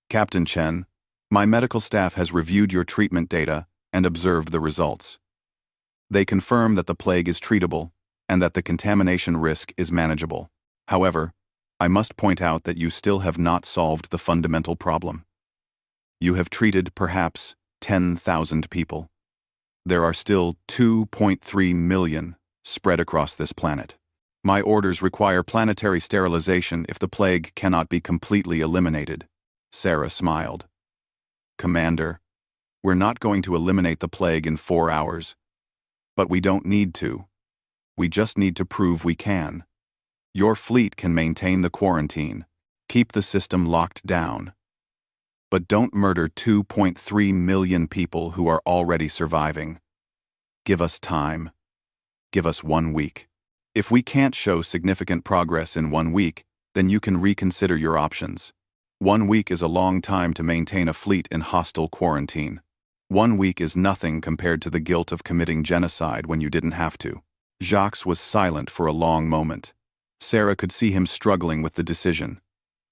Captain Chen, my medical staff has reviewed your treatment data and observed the results. They confirm that the plague is treatable and that the contamination risk is manageable. However, I must point out that you still have not solved the fundamental problem. You have treated perhaps 10,000 people. There are still 2.3 million spread across this planet. My orders require planetary sterilization if the plague cannot be completely eliminated. Sarah smiled. Commander, we're not going to eliminate the plague in 4 hours. But we don't need to. We just need to prove we can. Your fleet can maintain the quarantine. Keep the system locked down. But don't murder 2.3 million people who are already surviving. Give us time. Give us 1 week. If we can't show significant progress in 1 week, then you can reconsider your options. 1 week is a long time to maintain a fleet in hostile quarantine. 1 week is nothing compared to the guilt of committing genocide when you didn't have to. Jacques was silent for a long moment. Sarah could see him struggling with the decision.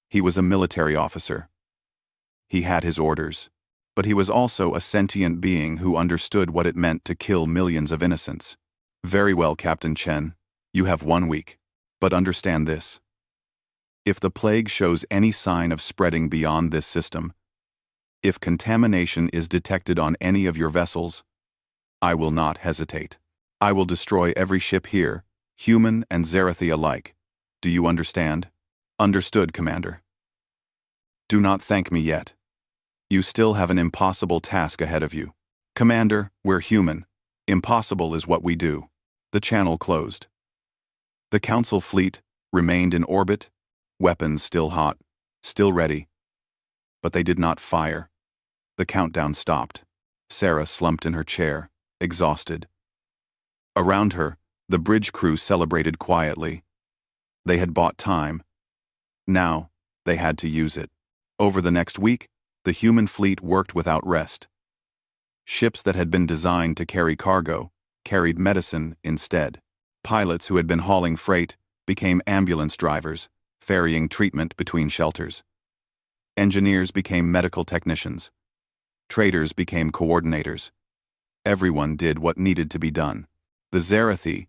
He was a military officer. He had his orders. But he was also a sentient being who understood what it meant to kill millions of innocents. Very well, Captain Chen. You have 1 week. But understand this. If the plague shows any sign of spreading beyond this system, if contamination is detected on any of your vessels, I will not hesitate. I will destroy every ship here, human and Zarethi alike. Do you understand? Understood, Commander. Do not thank me yet. You still have an impossible task ahead of you. Commander, we're human. Impossible is what we do. The channel closed. The Council fleet remained in orbit, weapons still hot, still ready. But they did not fire. The countdown stopped. Sarah slumped in her chair, exhausted. Around her, the bridge crew celebrated quietly. They had bought time. Now, they had to use it. Over the next week, the human fleet worked without rest. Ships that had been designed to carry cargo carried medicine instead. Pilots who had been hauling freight became ambulance drivers, ferrying treatment between shelters. Engineers became medical technicians. Traders became coordinators. Everyone did what needed to be done. The Zarethi,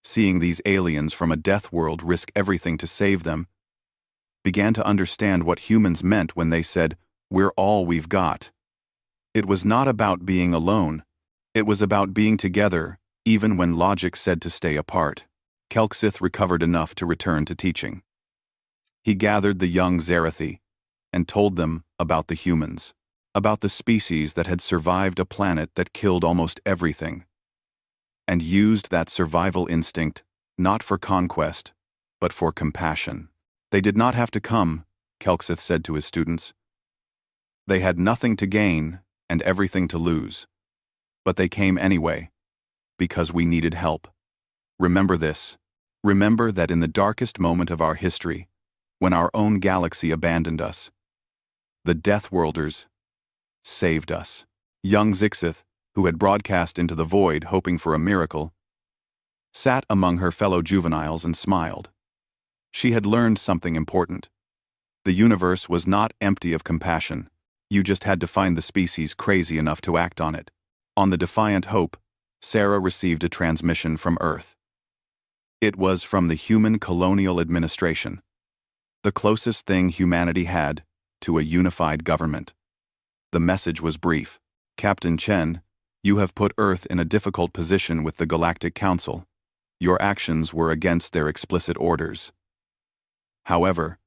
seeing these aliens from a death world risk everything to save them, began to understand what humans meant when they said, "We're all we've got." It was not about being alone. It was about being together, even when logic said to stay apart. Kelxith recovered enough to return to teaching. He gathered the young Zarethi and told them about the humans, about the species that had survived a planet that killed almost everything, and used that survival instinct not for conquest, but for compassion. They did not have to come, Kelxith said to his students. They had nothing to gain and everything to lose. But they came anyway, because we needed help. Remember this. Remember that in the darkest moment of our history, when our own galaxy abandoned us, the Deathworlders saved us. Young Zixith, who had broadcast into the void hoping for a miracle, sat among her fellow juveniles and smiled. She had learned something important. The universe was not empty of compassion. You just had to find the species crazy enough to act on it. On the defiant hope, Sarah received a transmission from Earth. It was from the Human Colonial Administration, the closest thing humanity had to a unified government. The message was brief. Captain Chen, you have put Earth in a difficult position with the Galactic Council. Your actions were against their explicit orders. However,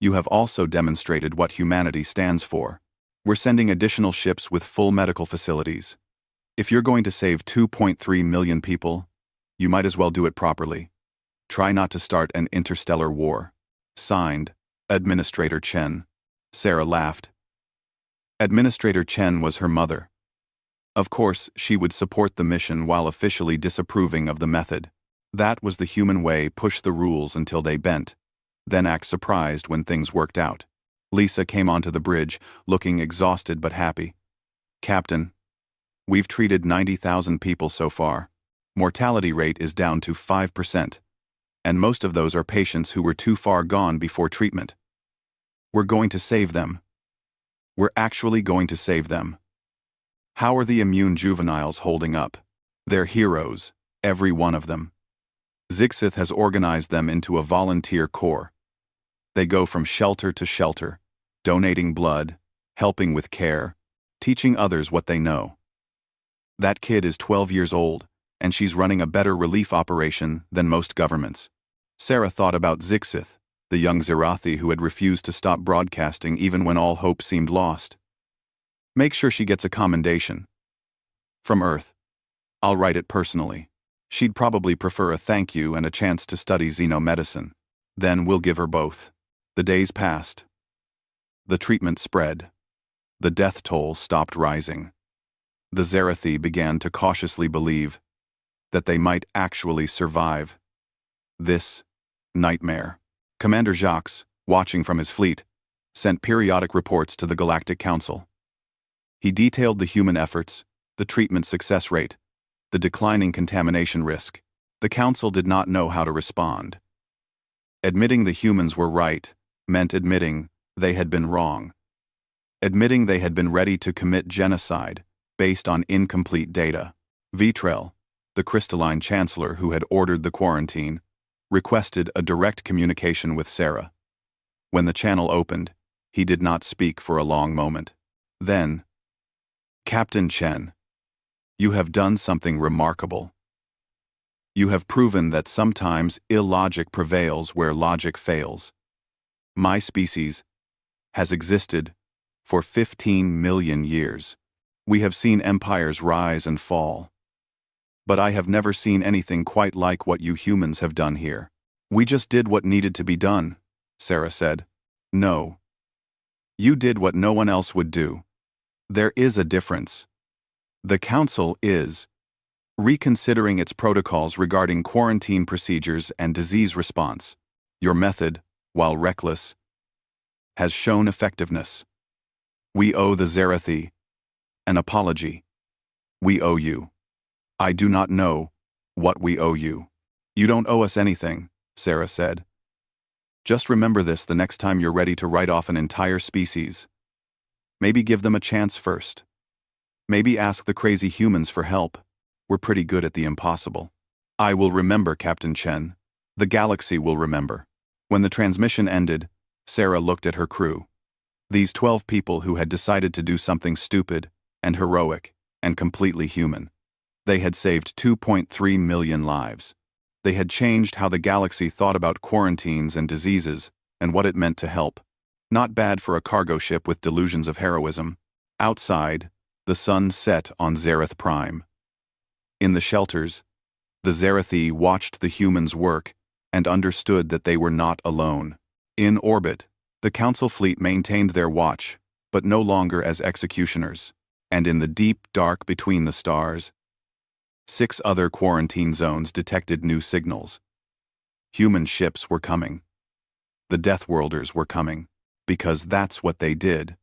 you have also demonstrated what humanity stands for. We're sending additional ships with full medical facilities. If you're going to save 2.3 million people, you might as well do it properly. Try not to start an interstellar war. Signed, Administrator Chen. Sarah laughed. Administrator Chen was her mother. Of course, she would support the mission while officially disapproving of the method. That was the human way: push the rules until they bent, then act surprised when things worked out. Lisa came onto the bridge, looking exhausted but happy. Captain, we've treated 90,000 people so far. Mortality rate is down to 5%, and most of those are patients who were too far gone before treatment. We're going to save them. We're actually going to save them. How are the immune juveniles holding up? They're heroes, every one of them. Zixith has organized them into a volunteer corps. They go from shelter to shelter, donating blood, helping with care, teaching others what they know. That kid is 12 years old, and she's running a better relief operation than most governments. Sarah thought about Zixith, the young Zerathi who had refused to stop broadcasting even when all hope seemed lost. Make sure she gets a commendation. From Earth. I'll write it personally. She'd probably prefer a thank you and a chance to study xenomedicine. Then we'll give her both. The days passed. The treatment spread. The death toll stopped rising. The Zerathi began to cautiously believe that they might actually survive this nightmare. Commander Jacques, watching from his fleet, sent periodic reports to the Galactic Council. He detailed the human efforts, the treatment success rate, the declining contamination risk. The Council did not know how to respond. Admitting the humans were right meant admitting they had been wrong. Admitting they had been ready to commit genocide based on incomplete data. Vitrell, the crystalline chancellor who had ordered the quarantine, requested a direct communication with Sarah. When the channel opened, he did not speak for a long moment. Then, Captain Chen, you have done something remarkable. You have proven that sometimes illogic prevails where logic fails. My species has existed for 15 million years. We have seen empires rise and fall. But I have never seen anything quite like what you humans have done here. We just did what needed to be done, Sarah said. No. You did what no one else would do. There is a difference. The Council is reconsidering its protocols regarding quarantine procedures and disease response. Your method, while reckless, has shown effectiveness. We owe the Zerathi an apology. We owe you. I do not know what we owe you. You don't owe us anything, Sarah said. Just remember this the next time you're ready to write off an entire species. Maybe give them a chance first. Maybe ask the crazy humans for help. We're pretty good at the impossible. I will remember, Captain Chen. The galaxy will remember. When the transmission ended, Sarah looked at her crew. These 12 people who had decided to do something stupid and heroic and completely human. They had saved 2.3 million lives. They had changed how the galaxy thought about quarantines and diseases and what it meant to help. Not bad for a cargo ship with delusions of heroism. Outside, the sun set on Zereth Prime. In the shelters, the Zerathi watched the humans work and understood that they were not alone. In orbit, the Council fleet maintained their watch, but no longer as executioners. And in the deep dark between the stars, 6 other quarantine zones detected new signals. Human ships were coming. The Deathworlders were coming, because that's what they did.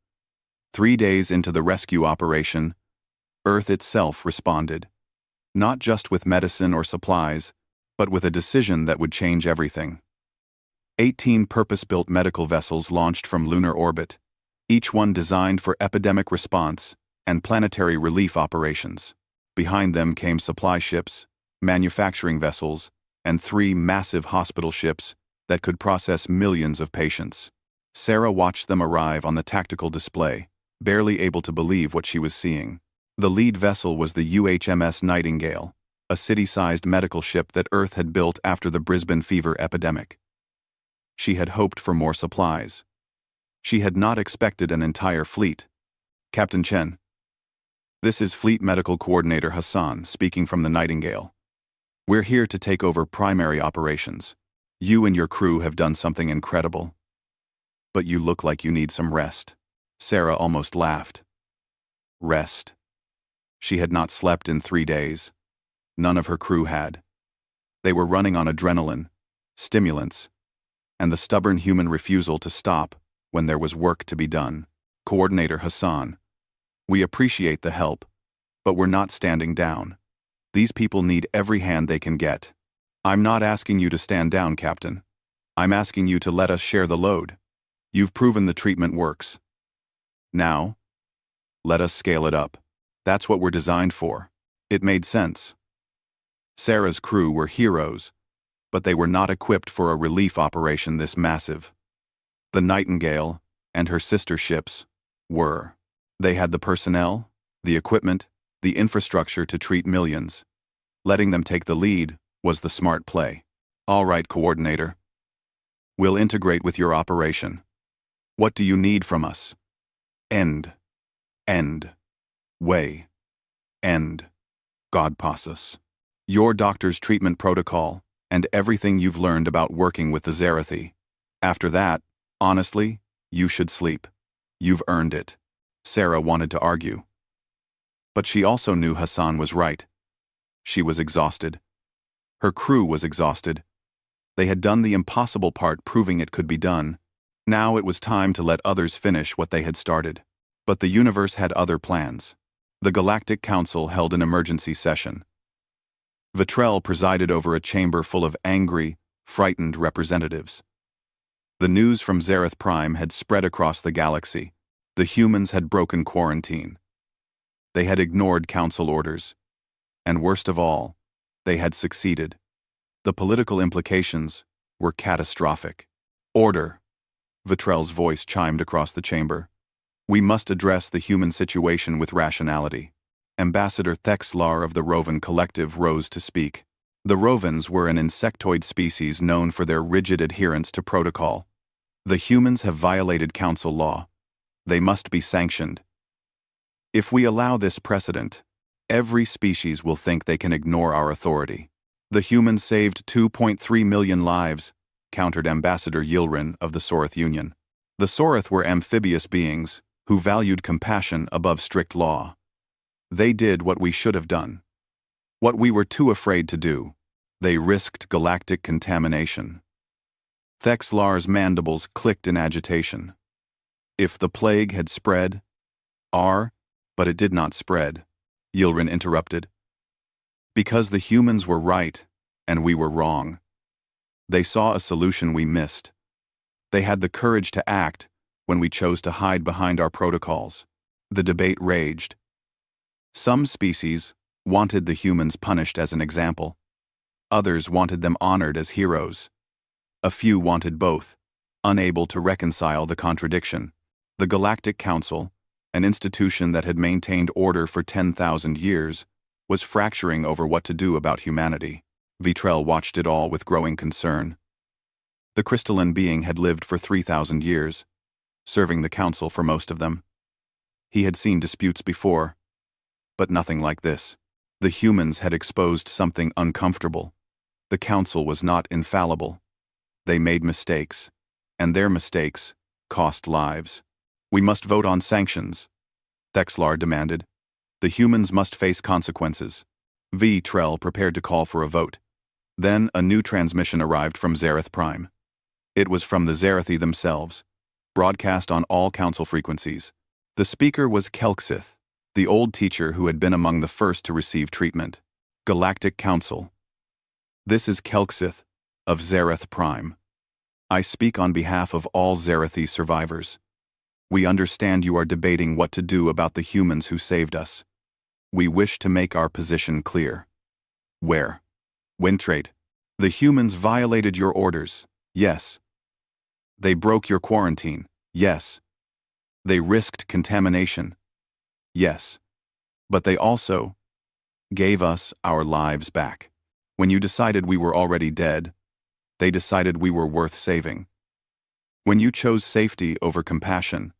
3 days into the rescue operation, Earth itself responded, not just with medicine or supplies, but with a decision that would change everything. 18 purpose-built medical vessels launched from lunar orbit, each one designed for epidemic response and planetary relief operations. Behind them came supply ships, manufacturing vessels, and 3 massive hospital ships that could process millions of patients. Sarah watched them arrive on the tactical display, barely able to believe what she was seeing. The lead vessel was the UHMS Nightingale, a city-sized medical ship that Earth had built after the Brisbane fever epidemic. She had hoped for more supplies. She had not expected an entire fleet. Captain Chen. This is Fleet Medical Coordinator Hassan speaking from the Nightingale. We're here to take over primary operations. You and your crew have done something incredible. But you look like you need some rest. Sarah almost laughed. Rest. She had not slept in 3 days. None of her crew had. They were running on adrenaline, stimulants, and the stubborn human refusal to stop when there was work to be done. Coordinator Hassan. We appreciate the help, but we're not standing down. These people need every hand they can get. I'm not asking you to stand down, Captain. I'm asking you to let us share the load. You've proven the treatment works. Now, let us scale it up. That's what we're designed for. It made sense. Sarah's crew were heroes, but they were not equipped for a relief operation this massive. The Nightingale and her sister ships were. They had the personnel, the equipment, the infrastructure to treat millions. Letting them take the lead was the smart play. All right, Coordinator. We'll integrate with your operation. What do you need from us? End. Way. End. God passus. Your doctor's treatment protocol, and everything you've learned about working with the Zerathi. After that, honestly, you should sleep. You've earned it. Sarah wanted to argue. But she also knew Hassan was right. She was exhausted. Her crew was exhausted. They had done the impossible part, proving it could be done. Now it was time to let others finish what they had started. But the universe had other plans. The Galactic Council held an emergency session. Vitrell presided over a chamber full of angry, frightened representatives. The news from Zerath Prime had spread across the galaxy. The humans had broken quarantine. They had ignored council orders. And worst of all, they had succeeded. The political implications were catastrophic. Order! Vitrell's voice chimed across the chamber. We must address the human situation with rationality. Ambassador Thexlar of the Rovan Collective rose to speak. The Rovans were an insectoid species known for their rigid adherence to protocol. The humans have violated council law. They must be sanctioned. If we allow this precedent, every species will think they can ignore our authority. The humans saved 2.3 million lives, countered Ambassador Yilrin of the Sorath Union. The Sorath were amphibious beings who valued compassion above strict law. They did what we should have done. What we were too afraid to do. They risked galactic contamination. Thexlar's mandibles clicked in agitation. If the plague had spread, but it did not spread, Yilrin interrupted. Because the humans were right, and we were wrong. They saw a solution we missed. They had the courage to act when we chose to hide behind our protocols. The debate raged. Some species wanted the humans punished as an example. Others wanted them honored as heroes. A few wanted both, unable to reconcile the contradiction. The Galactic Council, an institution that had maintained order for 10,000 years, was fracturing over what to do about humanity. Vitrell watched it all with growing concern. The crystalline being had lived for 3,000 years, serving the Council for most of them. He had seen disputes before, but nothing like this. The humans had exposed something uncomfortable. The Council was not infallible. They made mistakes, and their mistakes cost lives. We must vote on sanctions, Thexlar demanded. The humans must face consequences. Trell prepared to call for a vote. Then a new transmission arrived from Zareth Prime. It was from the Zarathi themselves, broadcast on all council frequencies. The speaker was Kelksith, the old teacher who had been among the first to receive treatment. Galactic Council. This is Kelksith, of Zareth Prime. I speak on behalf of all Zarathi survivors. We understand you are debating what to do about the humans who saved us. We wish to make our position clear. Where? Wintrade. The humans violated your orders, yes. They broke your quarantine, yes. They risked contamination, yes. But they also gave us our lives back. When you decided we were already dead, they decided we were worth saving. When you chose safety over compassion,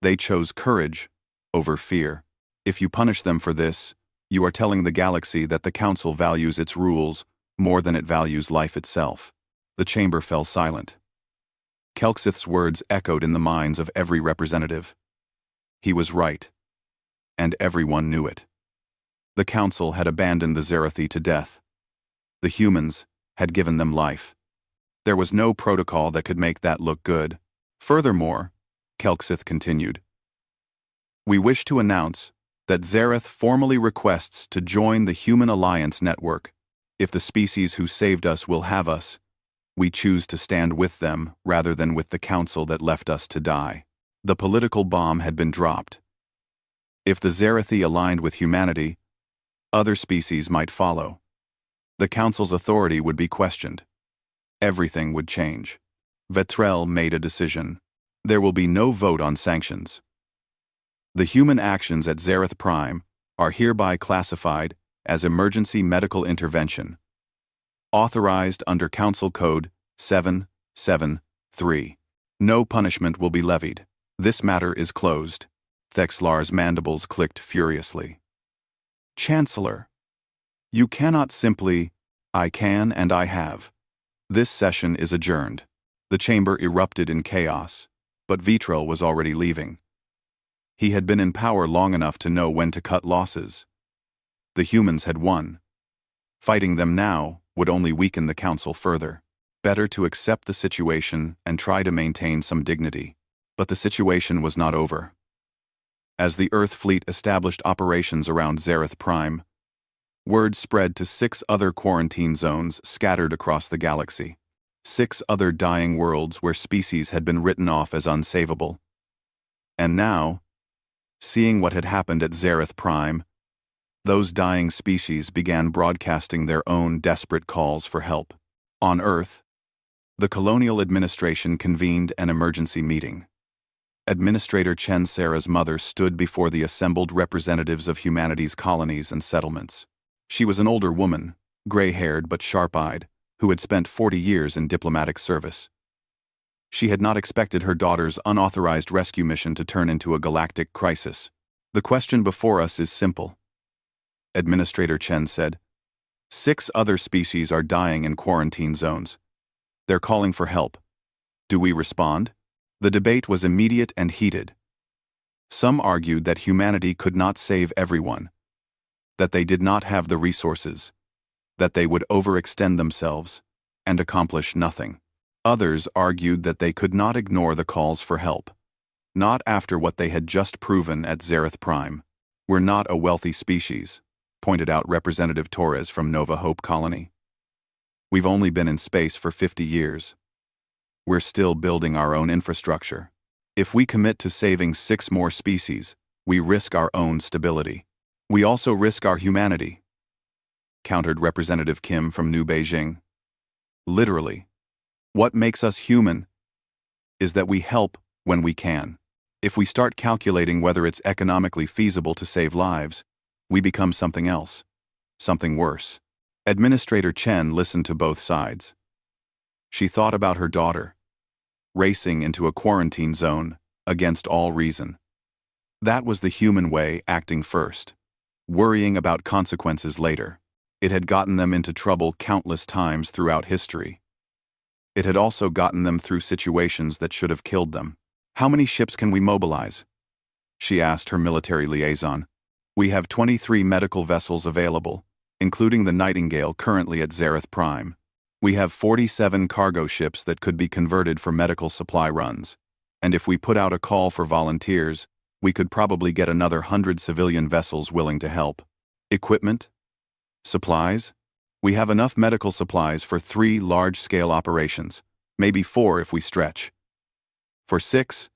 they chose courage over fear. If you punish them for this, you are telling the galaxy that the Council values its rules more than it values life itself. The chamber fell silent. Kelksith's words echoed in the minds of every representative. He was right, and everyone knew it. The Council had abandoned the Zarathi to death. The humans had given them life. There was no protocol that could make that look good. Furthermore, Kelksith continued, we wish to announce that Zareth formally requests to join the Human Alliance Network. If the species who saved us will have us, we choose to stand with them rather than with the Council that left us to die. The political bomb had been dropped. If the Zarathi aligned with humanity, other species might follow. The Council's authority would be questioned. Everything would change. Vetrell made a decision. There will be no vote on sanctions. The human actions at Zareth Prime are hereby classified as emergency medical intervention, authorized under Council Code 773. No punishment will be levied. This matter is closed. Thexlar's mandibles clicked furiously. Chancellor, you cannot simply, I can and I have. This session is adjourned. The chamber erupted in chaos, but Vetrell was already leaving. He had been in power long enough to know when to cut losses. The humans had won. Fighting them now would only weaken the Council further. Better to accept the situation and try to maintain some dignity. But the situation was not over. As the Earth fleet established operations around Zareth Prime, word spread to 6 other quarantine zones scattered across the galaxy. 6 other dying worlds where species had been written off as unsavable. And now, seeing what had happened at Zareth Prime, those dying species began broadcasting their own desperate calls for help. On Earth, the Colonial Administration convened an emergency meeting. Administrator Chen Sarah's mother stood before the assembled representatives of humanity's colonies and settlements. She was an older woman, gray-haired but sharp-eyed, who had spent 40 years in diplomatic service. She had not expected her daughter's unauthorized rescue mission to turn into a galactic crisis. The question before us is simple, Administrator Chen said. 6 other species are dying in quarantine zones. They're calling for help. Do we respond? The debate was immediate and heated. Some argued that humanity could not save everyone, that they did not have the resources, that they would overextend themselves and accomplish nothing. Others argued that they could not ignore the calls for help, not after what they had just proven at Zareth Prime. We're not a wealthy species, pointed out Representative Torres from Nova Hope Colony. We've only been in space for 50 years. We're still building our own infrastructure. If we commit to saving 6 more species, we risk our own stability. We also risk our humanity, countered Representative Kim from New Beijing. Literally, what makes us human is that we help when we can. If we start calculating whether it's economically feasible to save lives, we become something else, something worse. Administrator Chen listened to both sides. She thought about her daughter, racing into a quarantine zone against all reason. That was the human way, acting first, worrying about consequences later. It had gotten them into trouble countless times throughout history. It had also gotten them through situations that should have killed them. How many ships can we mobilize? She asked her military liaison. We have 23 medical vessels available, including the Nightingale currently at Zareth Prime. We have 47 cargo ships that could be converted for medical supply runs. And if we put out a call for volunteers, we could probably get another 100 civilian vessels willing to help. Equipment? Supplies? We have enough medical supplies for 3 large-scale operations, maybe 4 if we stretch. For 6,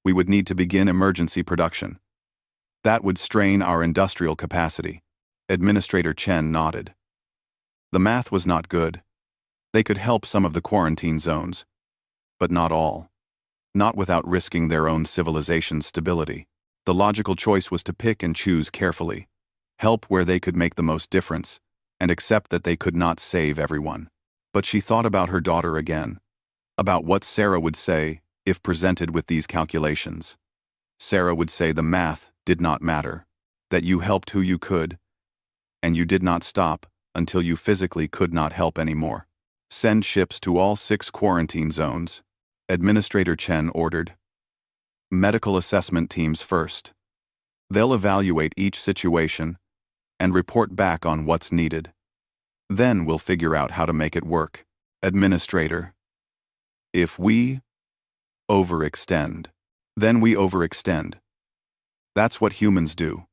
we would need to begin emergency production. That would strain our industrial capacity. Administrator Chen nodded. The math was not good. They could help some of the quarantine zones, but not all. Not without risking their own civilization's stability. The logical choice was to pick and choose carefully, help where they could make the most difference, and accept that they could not save everyone. But she thought about her daughter again, about what Sarah would say if presented with these calculations. Sarah would say the math did not matter, that you helped who you could, and you did not stop until you physically could not help anymore. Send ships to all 6 quarantine zones, Administrator Chen ordered. Medical assessment teams first. They'll evaluate each situation and report back on what's needed. Then we'll figure out how to make it work. Administrator. If we overextend, then we overextend. That's what humans do.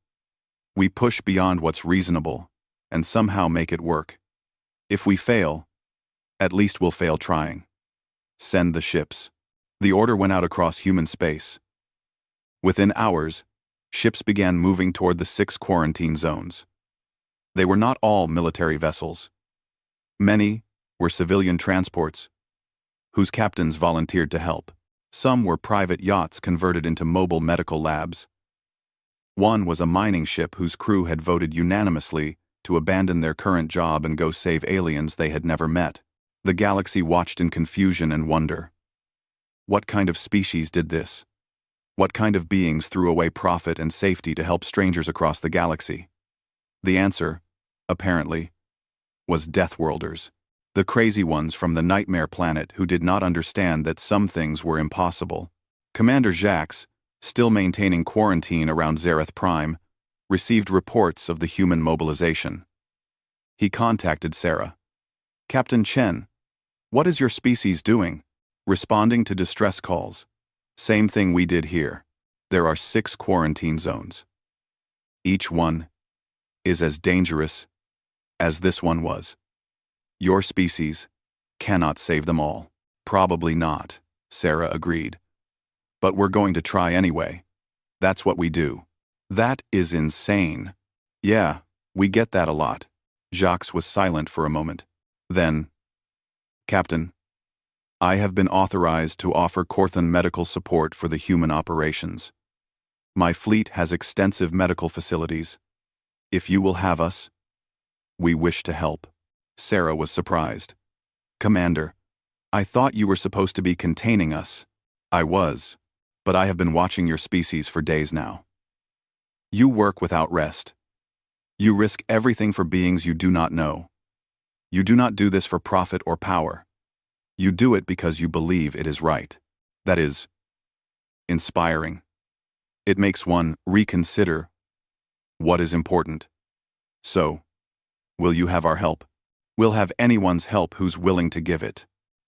We push beyond what's reasonable and somehow make it work. If we fail, at least we'll fail trying. Send the ships. The order went out across human space. Within hours, ships began moving toward the 6 quarantine zones. They were not all military vessels. Many were civilian transports, whose captains volunteered to help. Some were private yachts converted into mobile medical labs. One was a mining ship whose crew had voted unanimously to abandon their current job and go save aliens they had never met. The galaxy watched in confusion and wonder. What kind of species did this? What kind of beings threw away profit and safety to help strangers across the galaxy? The answer, apparently, was Deathworlders, the crazy ones from the Nightmare Planet who did not understand that some things were impossible. Commander Jax, still maintaining quarantine around Zareth Prime, received reports of the human mobilization. He contacted Sarah. Captain Chen, what is your species doing? Responding to distress calls. Same thing we did here. There are 6 quarantine zones. Each one is as dangerous as this one was. Your species cannot save them all. Probably not, Sarah agreed. But we're going to try anyway. That's what we do. That is insane. Yeah, we get that a lot. Jacques was silent for a moment. Then, Captain, I have been authorized to offer Corthan medical support for the human operations. My fleet has extensive medical facilities. If you will have us, we wish to help. Sarah was surprised. Commander, I thought you were supposed to be containing us. I was, but I have been watching your species for days now. You work without rest. You risk everything for beings you do not know. You do not do this for profit or power. You do it because you believe it is right. That is inspiring. It makes one reconsider what is important. So, will you have our help? We'll have anyone's help who's willing to give it.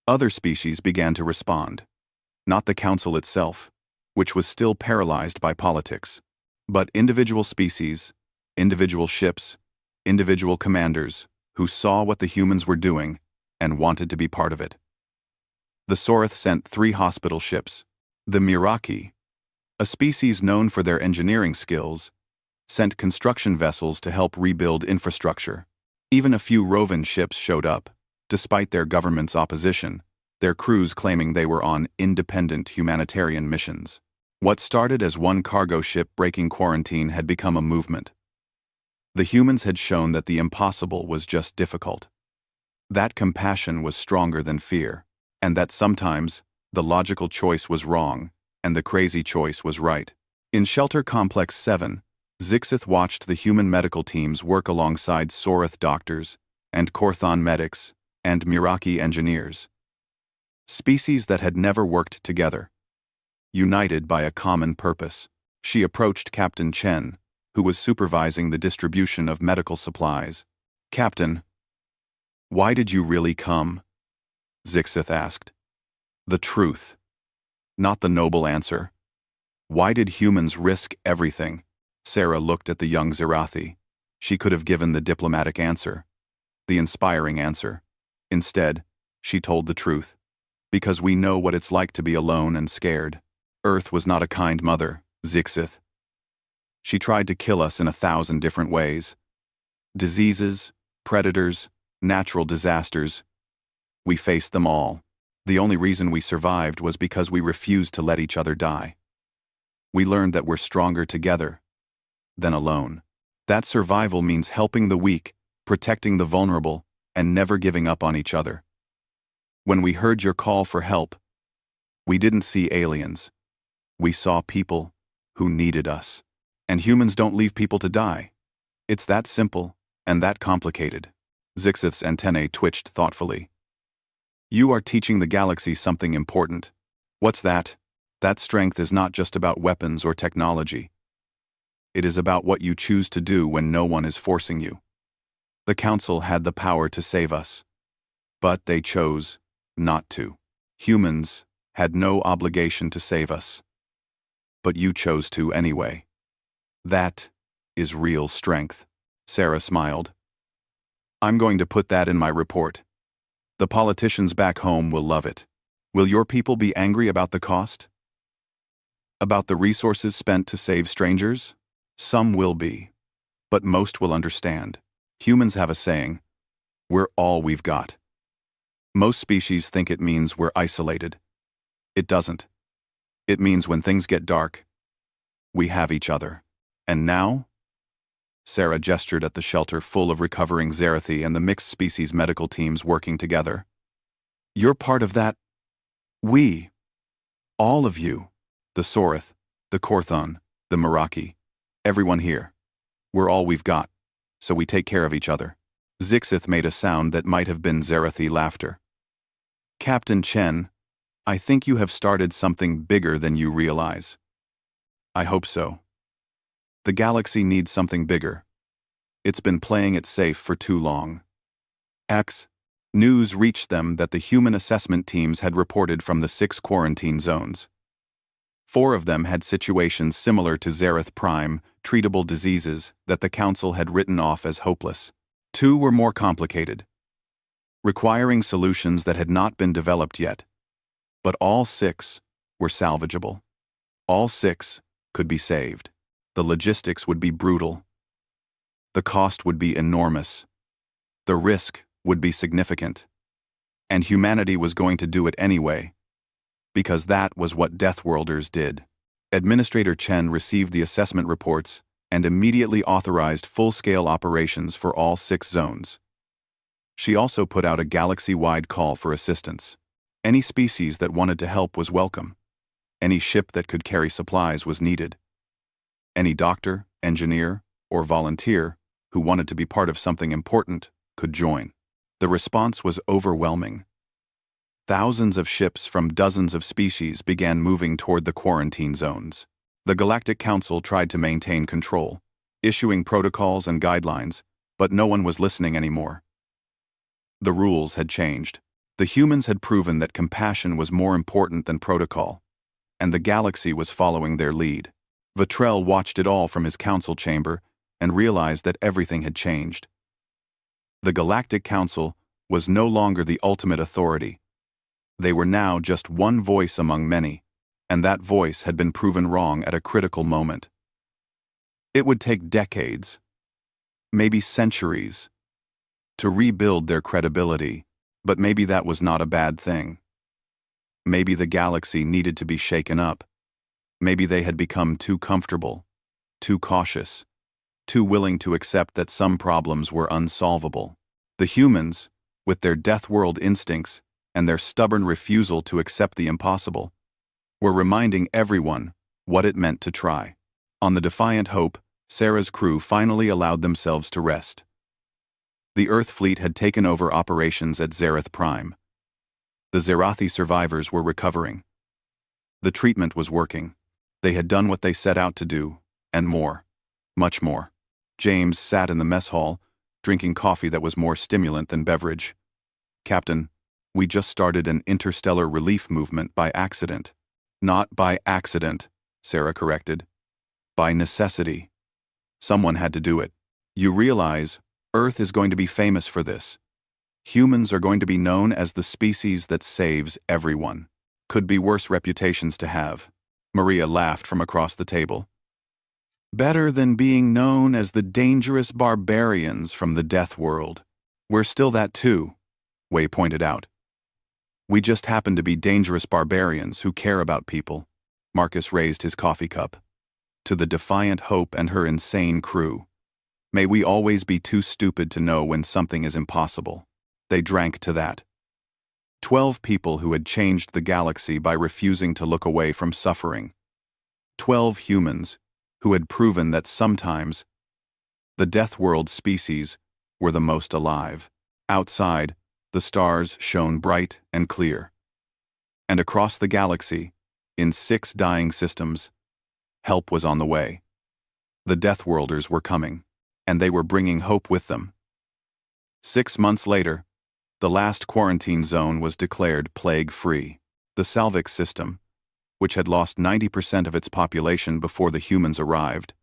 Other species began to respond. Not the Council itself, which was still paralyzed by politics, but individual species, individual ships, individual commanders who saw what the humans were doing and wanted to be part of it. The Soreth sent 3 hospital ships. The Miraki, a species known for their engineering skills, sent construction vessels to help rebuild infrastructure. Even a few Rovan ships showed up, despite their government's opposition, their crews claiming they were on independent humanitarian missions. What started as one cargo ship breaking quarantine had become a movement. The humans had shown that the impossible was just difficult. That compassion was stronger than fear, and that sometimes the logical choice was wrong and the crazy choice was right. In Shelter Complex 7, Zixith watched the human medical teams work alongside Soreth doctors and Corthan medics and Miraki engineers. Species that had never worked together. united by a common purpose. She approached Captain Chen, who was supervising the distribution of medical supplies. "Captain, why did you really come?" Zixith asked. "The truth. Not the noble answer. Why did humans risk everything?" Sarah looked at the young Zerathi. She could have given the diplomatic answer, the inspiring answer. Instead, she told the truth. "Because we know what it's like to be alone and scared. Earth was not a kind mother, Zixith. She tried to kill us in 1,000 different ways. Diseases, predators, natural disasters. We faced them all. The only reason we survived was because we refused to let each other die. We learned that we're stronger together than alone. That survival means helping the weak, protecting the vulnerable, and never giving up on each other. When we heard your call for help, we didn't see aliens. We saw people who needed us. And humans don't leave people to die. It's that simple and that complicated." Zixith's antennae twitched thoughtfully. "You are teaching the galaxy something important. What's that?" "That strength is not just about weapons or technology. It is about what you choose to do when no one is forcing you. The Council had the power to save us, but they chose not to. Humans had no obligation to save us, but you chose to anyway. That is real strength." Sarah smiled. "I'm going to put that in my report. The politicians back home will love it. Will your people be angry about the cost? About the resources spent to save strangers? Some will be, but most will understand. Humans have a saying, 'We're all we've got.' Most species think it means we're isolated. It doesn't. It means when things get dark, we have each other. And now?" Sarah gestured at the shelter full of recovering Zerathi and the mixed species medical teams working together. "You're part of that. We. All of you. The Sorith, the Korthon, the Meraki. Everyone here. We're all we've got, so we take care of each other." Zixith made a sound that might have been Zerathi laughter. "Captain Chen, I think you have started something bigger than you realize." "I hope so. The galaxy needs something bigger. It's been playing it safe for too long." News reached them that the human assessment teams had reported from the 6 quarantine zones. 4 of them had situations similar to Zereth Prime, treatable diseases that the Council had written off as hopeless. 2 were more complicated, requiring solutions that had not been developed yet. But all 6 were salvageable. All 6 could be saved. The logistics would be brutal. The cost would be enormous. The risk would be significant. And humanity was going to do it anyway, because that was what Deathworlders did. Administrator Chen received the assessment reports and immediately authorized full-scale operations for all 6 zones. She also put out a galaxy-wide call for assistance. Any species that wanted to help was welcome. Any ship that could carry supplies was needed. Any doctor, engineer, or volunteer who wanted to be part of something important could join. The response was overwhelming. Thousands of ships from dozens of species began moving toward the quarantine zones. The Galactic Council tried to maintain control, issuing protocols and guidelines, but no one was listening anymore. The rules had changed. The humans had proven that compassion was more important than protocol, and the galaxy was following their lead. Vitrell watched it all from his council chamber and realized that everything had changed. The Galactic Council was no longer the ultimate authority. They were now just one voice among many, and that voice had been proven wrong at a critical moment. It would take decades, maybe centuries, to rebuild their credibility, but maybe that was not a bad thing. Maybe the galaxy needed to be shaken up. Maybe they had become too comfortable, too cautious, too willing to accept that some problems were unsolvable. The humans, with their death world instincts and their stubborn refusal to accept the impossible, were reminding everyone what it meant to try. On the Defiant Hope, Sarah's crew finally allowed themselves to rest. The Earth fleet had taken over operations at Zereth Prime. The Zerathi survivors were recovering. The treatment was working. They had done what they set out to do, and more. Much more. James sat in the mess hall, drinking coffee that was more stimulant than beverage. "Captain, we just started an interstellar relief movement by accident." "Not by accident," Sarah corrected. "By necessity. Someone had to do it. You realize, Earth is going to be famous for this. Humans are going to be known as the species that saves everyone. Could be worse reputations to have." Maria laughed from across the table. "Better than being known as the dangerous barbarians from the Death World. We're still that too," Wei pointed out. "We just happen to be dangerous barbarians who care about people." Marcus raised his coffee cup. "To the Defiant Hope and her insane crew. May we always be too stupid to know when something is impossible." They drank to that. 12 people who had changed the galaxy by refusing to look away from suffering. 12 humans who had proven that sometimes the Death World species were the most alive. Outside, the stars shone bright and clear. And across the galaxy, in 6 dying systems, help was on the way. The Deathworlders were coming, and they were bringing hope with them. 6 months later, the last quarantine zone was declared plague-free. The Salvix system, which had lost 90% of its population before the humans arrived,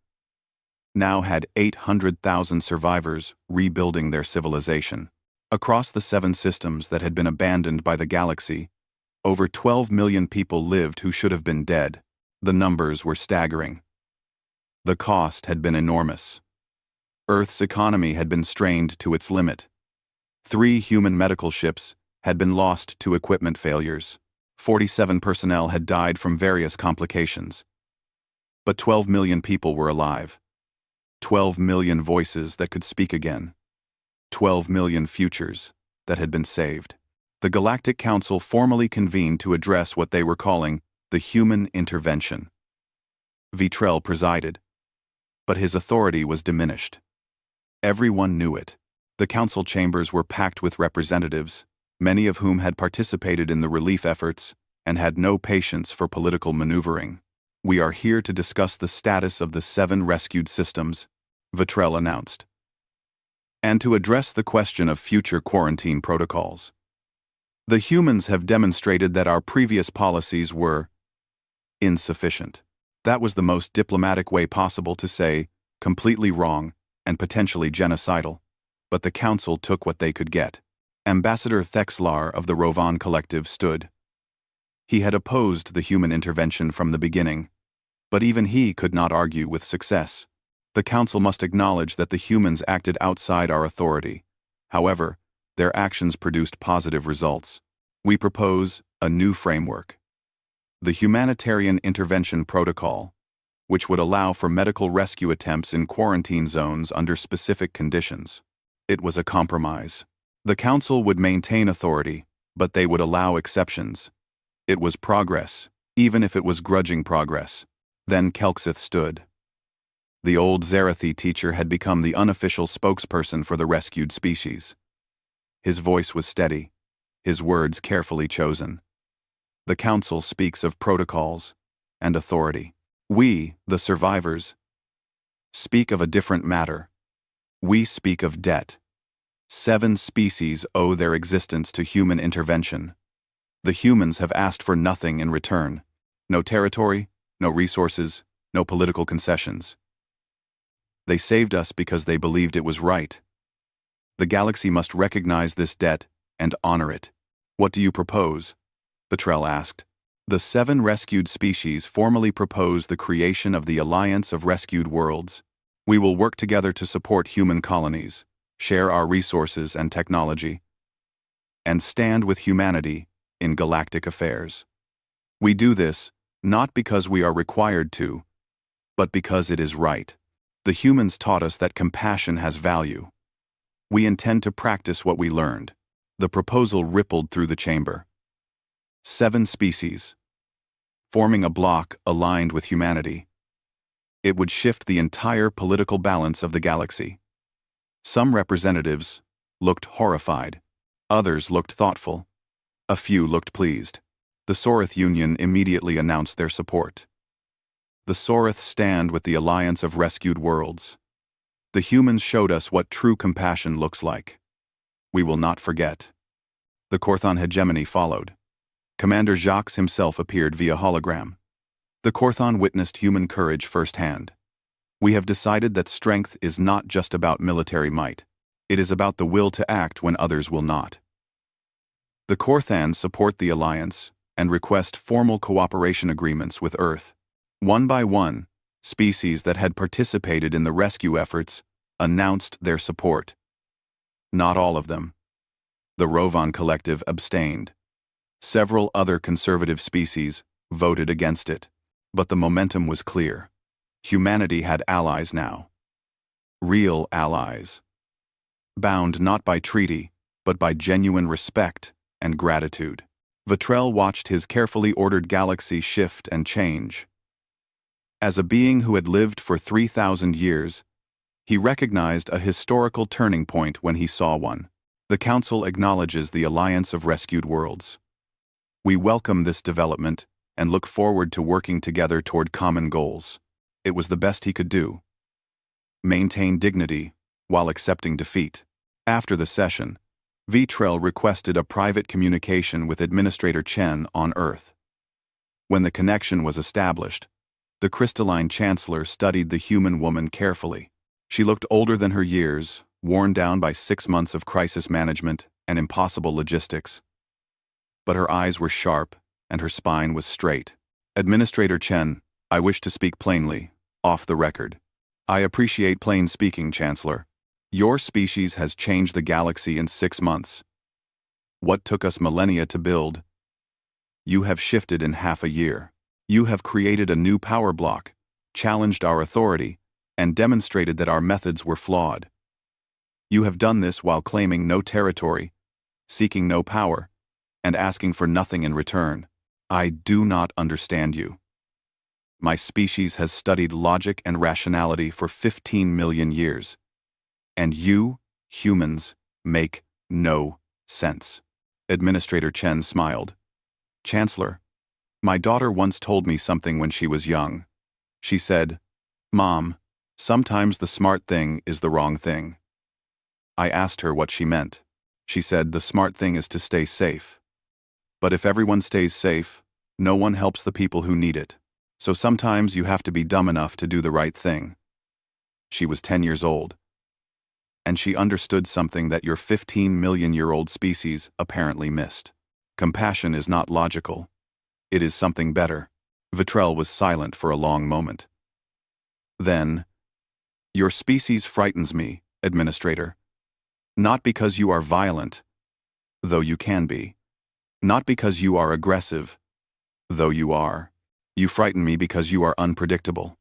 now had 800,000 survivors rebuilding their civilization. Across the 7 systems that had been abandoned by the galaxy, over 12 million people lived who should have been dead. The numbers were staggering. The cost had been enormous. Earth's economy had been strained to its limit. 3 human medical ships had been lost to equipment failures. 47 personnel had died from various complications. But 12 million people were alive. 12 million voices that could speak again. 12 million futures that had been saved. The Galactic Council formally convened to address what they were calling the human intervention. Vitrell presided, but his authority was diminished. Everyone knew it. The council chambers were packed with representatives, many of whom had participated in the relief efforts and had no patience for political maneuvering. "We are here to discuss the status of the 7 rescued systems," Vitrell announced, "and to address the question of future quarantine protocols. The humans have demonstrated that our previous policies were insufficient." That was the most diplomatic way possible to say completely wrong and potentially genocidal. But the council took what they could get. Ambassador Thexlar of the Rovan Collective stood. He had opposed the human intervention from the beginning, but even he could not argue with success. The council must acknowledge that the humans acted outside our authority. However, their actions produced positive results. "We propose a new framework. The Humanitarian Intervention Protocol, which would allow for medical rescue attempts in quarantine zones under specific conditions." It was a compromise. The council would maintain authority, but they would allow exceptions. It was progress, even if it was grudging progress. Then Kelxith stood. The old Zarathi teacher had become the unofficial spokesperson for the rescued species. His voice was steady, his words carefully chosen. "The council speaks of protocols and authority. We, the survivors, speak of a different matter. We speak of debt. 7 species owe their existence to human intervention. The humans have asked for nothing in return. No territory, no resources, no political concessions. They saved us because they believed it was right. The galaxy must recognize this debt and honor it." "What do you propose?" Vitrell asked. The 7 rescued species formally propose the creation of the Alliance of Rescued Worlds. "We will work together to support human colonies, share our resources and technology, and stand with humanity in galactic affairs. We do this not because we are required to, but because it is right. The humans taught us that compassion has value. We intend to practice what we learned." The proposal rippled through the chamber. 7 species, forming a bloc aligned with humanity. It would shift the entire political balance of the galaxy. Some representatives looked horrified. Others looked thoughtful. A few looked pleased. The Sorith Union immediately announced their support. The Sorith stand with the Alliance of Rescued Worlds. The humans showed us what true compassion looks like. We will not forget. The Korthon hegemony followed. Commander Jacques himself appeared via hologram. The Korthon witnessed human courage firsthand. We have decided that strength is not just about military might. It is about the will to act when others will not. The Korthans support the Alliance and request formal cooperation agreements with Earth. One by one, species that had participated in the rescue efforts announced their support. Not all of them. The Rovan Collective abstained. Several other conservative species voted against it. But the momentum was clear. Humanity had allies now. Real allies. Bound not by treaty, but by genuine respect and gratitude. Vitrell watched his carefully ordered galaxy shift and change. As a being who had lived for 3,000 years, he recognized a historical turning point when he saw one. The Council acknowledges the Alliance of Rescued Worlds. We welcome this development and look forward to working together toward common goals. It was the best he could do. Maintain dignity while accepting defeat. After the session, Vitrell requested a private communication with Administrator Chen on Earth. When the connection was established, the crystalline chancellor studied the human woman carefully. She looked older than her years, worn down by 6 months of crisis management and impossible logistics. But her eyes were sharp, and her spine was straight. Administrator Chen, I wish to speak plainly, off the record. I appreciate plain speaking, Chancellor. Your species has changed the galaxy in 6 months. What took us millennia to build? You have shifted in half a year. You have created a new power block, challenged our authority, and demonstrated that our methods were flawed. You have done this while claiming no territory, seeking no power, and asking for nothing in return. I do not understand you. My species has studied logic and rationality for 15 million years. And you, humans, make no sense. Administrator Chen smiled. Chancellor, my daughter once told me something when she was young. She said, Mom, sometimes the smart thing is the wrong thing. I asked her what she meant. She said the smart thing is to stay safe. But if everyone stays safe, no one helps the people who need it. So sometimes you have to be dumb enough to do the right thing. She was 10 years old. And she understood something that your 15-million-year-old species apparently missed. Compassion is not logical. It is something better. Vitrell was silent for a long moment. Then, your species frightens me, Administrator. Not because you are violent, though you can be. Not because you are aggressive, though you are. You frighten me because you are unpredictable.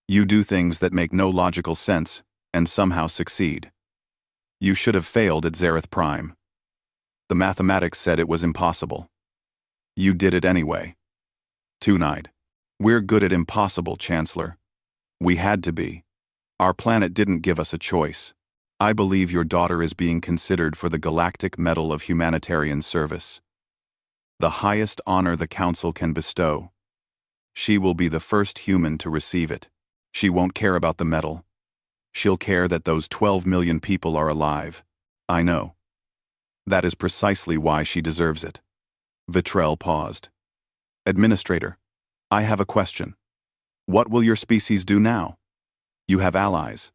You do things that make no logical sense and somehow succeed. You should have failed at Zareth Prime. The mathematics said it was impossible. You did it anyway. Tonight. We're good at impossible, Chancellor. We had to be. Our planet didn't give us a choice. I believe your daughter is being considered for the Galactic Medal of Humanitarian Service. The highest honor the Council can bestow. She will be the first human to receive it. She won't care about the medal. She'll care that those 12 million people are alive. I know. That is precisely why she deserves it. Vitrell paused. Administrator, I have a question. What will your species do now? You have allies.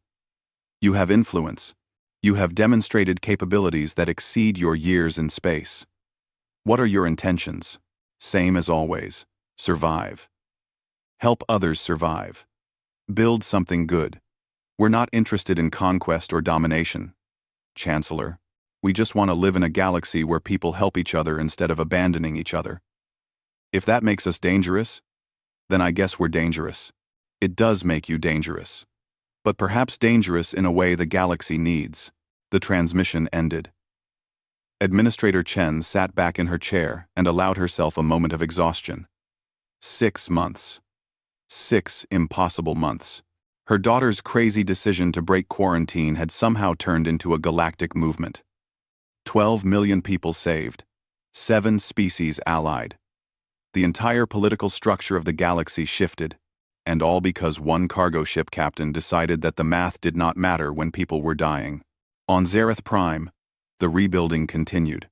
You have influence. You have demonstrated capabilities that exceed your years in space. What are your intentions? Same as always. Survive. Help others survive. Build something good. We're not interested in conquest or domination. Chancellor, we just want to live in a galaxy where people help each other instead of abandoning each other. If that makes us dangerous, then I guess we're dangerous. It does make you dangerous. But perhaps dangerous in a way the galaxy needs. The transmission ended. Administrator Chen sat back in her chair and allowed herself a moment of exhaustion. 6 months. 6 impossible months. Her daughter's crazy decision to break quarantine had somehow turned into a galactic movement. 12 million people saved. 7 species allied. The entire political structure of the galaxy shifted, and all because one cargo ship captain decided that the math did not matter when people were dying. On Zareth Prime, the rebuilding continued.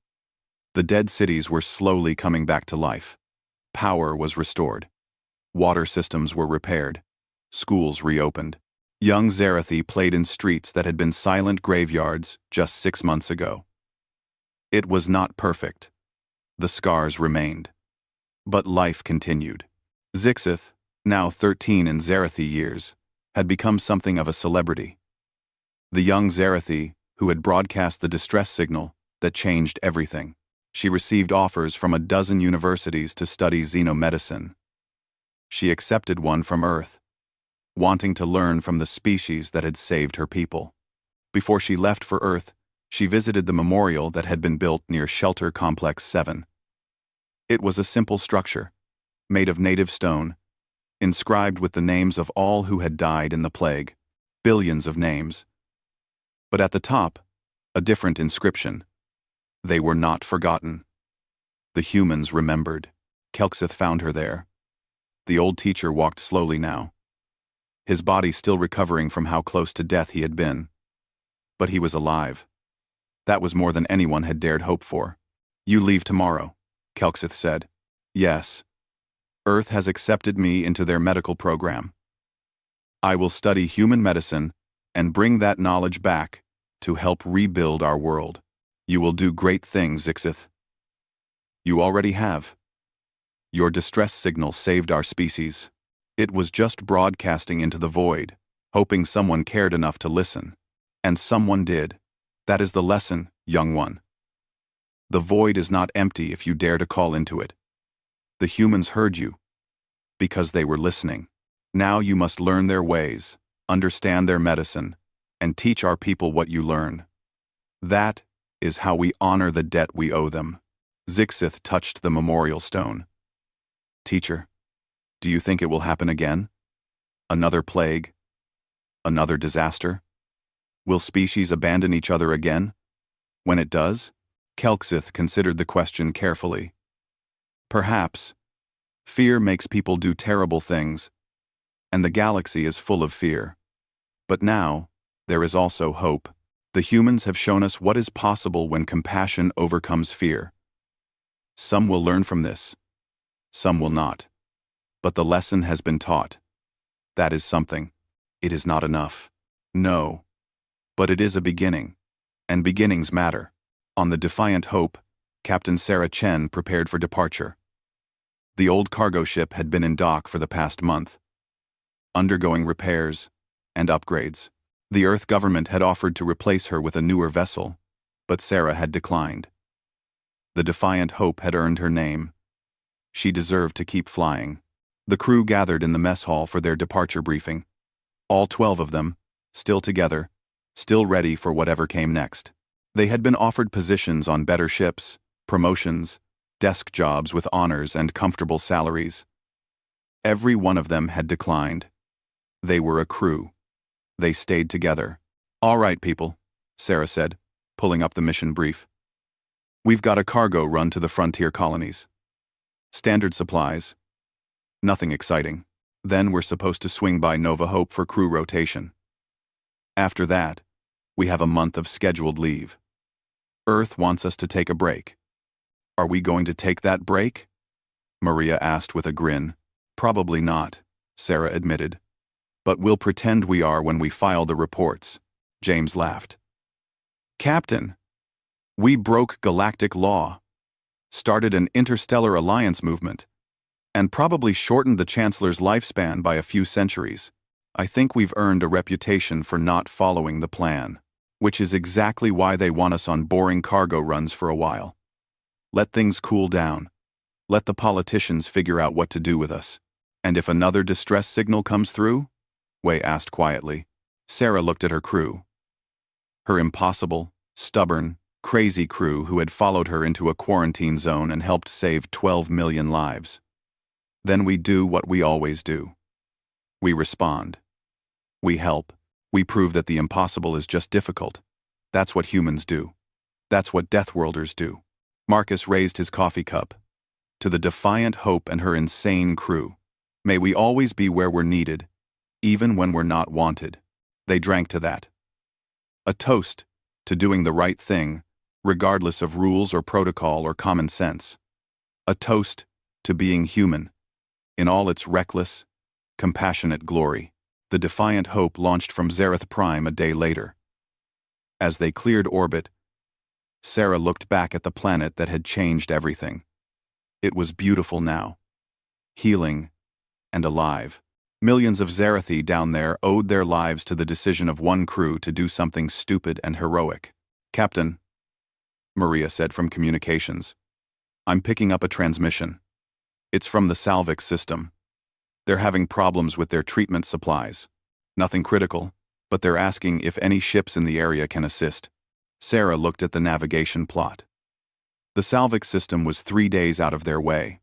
The dead cities were slowly coming back to life. Power was restored. Water systems were repaired. Schools reopened. Young Zarethi played in streets that had been silent graveyards just 6 months ago. It was not perfect. The scars remained. But life continued. Zixith, now 13 in Zarethi years, had become something of a celebrity. The young Zarethi, who had broadcast the distress signal that changed everything. She received offers from a dozen universities to study xenomedicine. She accepted one from Earth, wanting to learn from the species that had saved her people. Before she left for Earth, she visited the memorial that had been built near Shelter Complex 7. It was a simple structure, made of native stone, inscribed with the names of all who had died in the plague, billions of names. But at the top, a different inscription. They were not forgotten. The humans remembered. Kelksith found her there. The old teacher walked slowly now, his body still recovering from how close to death he had been. But he was alive. That was more than anyone had dared hope for. "You leave tomorrow," Kelksith said. "Yes. Earth has accepted me into their medical program. I will study human medicine and bring that knowledge back to help rebuild our world. You will do great things, Zixith. You already have. Your distress signal saved our species. It was just broadcasting into the void, hoping someone cared enough to listen. And someone did. That is the lesson, young one. The void is not empty if you dare to call into it. The humans heard you, because they were listening. Now you must learn their ways, understand their medicine, and teach our people what you learn. That is how we honor the debt we owe them." Zixith touched the memorial stone. "Teacher, do you think it will happen again? Another plague? Another disaster? Will species abandon each other again? When it does?" Kelksith considered the question carefully. "Perhaps. Fear makes people do terrible things, and the galaxy is full of fear. But now, there is also hope. The humans have shown us what is possible when compassion overcomes fear. Some will learn from this. Some will not. But the lesson has been taught. That is something. It is not enough. No. But it is a beginning. And beginnings matter." On the Defiant Hope, Captain Sarah Chen prepared for departure. The old cargo ship had been in dock for the past month, undergoing repairs and upgrades. The Earth government had offered to replace her with a newer vessel, but Sarah had declined. The Defiant Hope had earned her name. She deserved to keep flying. The crew gathered in the mess hall for their departure briefing. All 12 of them, still together, still ready for whatever came next. They had been offered positions on better ships, promotions, desk jobs with honors and comfortable salaries. Every one of them had declined. They were a crew. They stayed together. "All right, people," Sarah said, pulling up the mission brief. "We've got a cargo run to the frontier colonies. Standard supplies. Nothing exciting. Then we're supposed to swing by Nova Hope for crew rotation. After that, we have a month of scheduled leave. Earth wants us to take a break. Are we going to take that break?" Maria asked with a grin. "Probably not," Sarah admitted. "But we'll pretend we are when we file the reports," James laughed. "Captain, we broke galactic law, started an interstellar alliance movement, and probably shortened the Chancellor's lifespan by a few centuries. I think we've earned a reputation for not following the plan, which is exactly why they want us on boring cargo runs for a while. Let things cool down. Let the politicians figure out what to do with us. And if another distress signal comes through?" Wei asked quietly. Sarah looked at her crew. Her impossible, stubborn, crazy crew who had followed her into a quarantine zone and helped save 12 million lives. "Then we do what we always do. We respond. We help. We prove that the impossible is just difficult. That's what humans do. That's what Deathworlders do." Marcus raised his coffee cup. To the Defiant Hope and her insane crew. May we always be where we're needed, even when we're not wanted. They drank to that. A toast to doing the right thing, regardless of rules or protocol or common sense. A toast to being human, in all its reckless, compassionate glory. The Defiant Hope launched from Zareth Prime a day later. As they cleared orbit, Sarah looked back at the planet that had changed everything. It was beautiful now, healing, and alive. Millions of Zarathi down there owed their lives to the decision of one crew to do something stupid and heroic. "Captain," Maria said from communications, "I'm picking up a transmission. It's from the Salvix system. They're having problems with their treatment supplies. Nothing critical, but they're asking if any ships in the area can assist." Sarah looked at the navigation plot. The Salvix system was 3 days out of their way.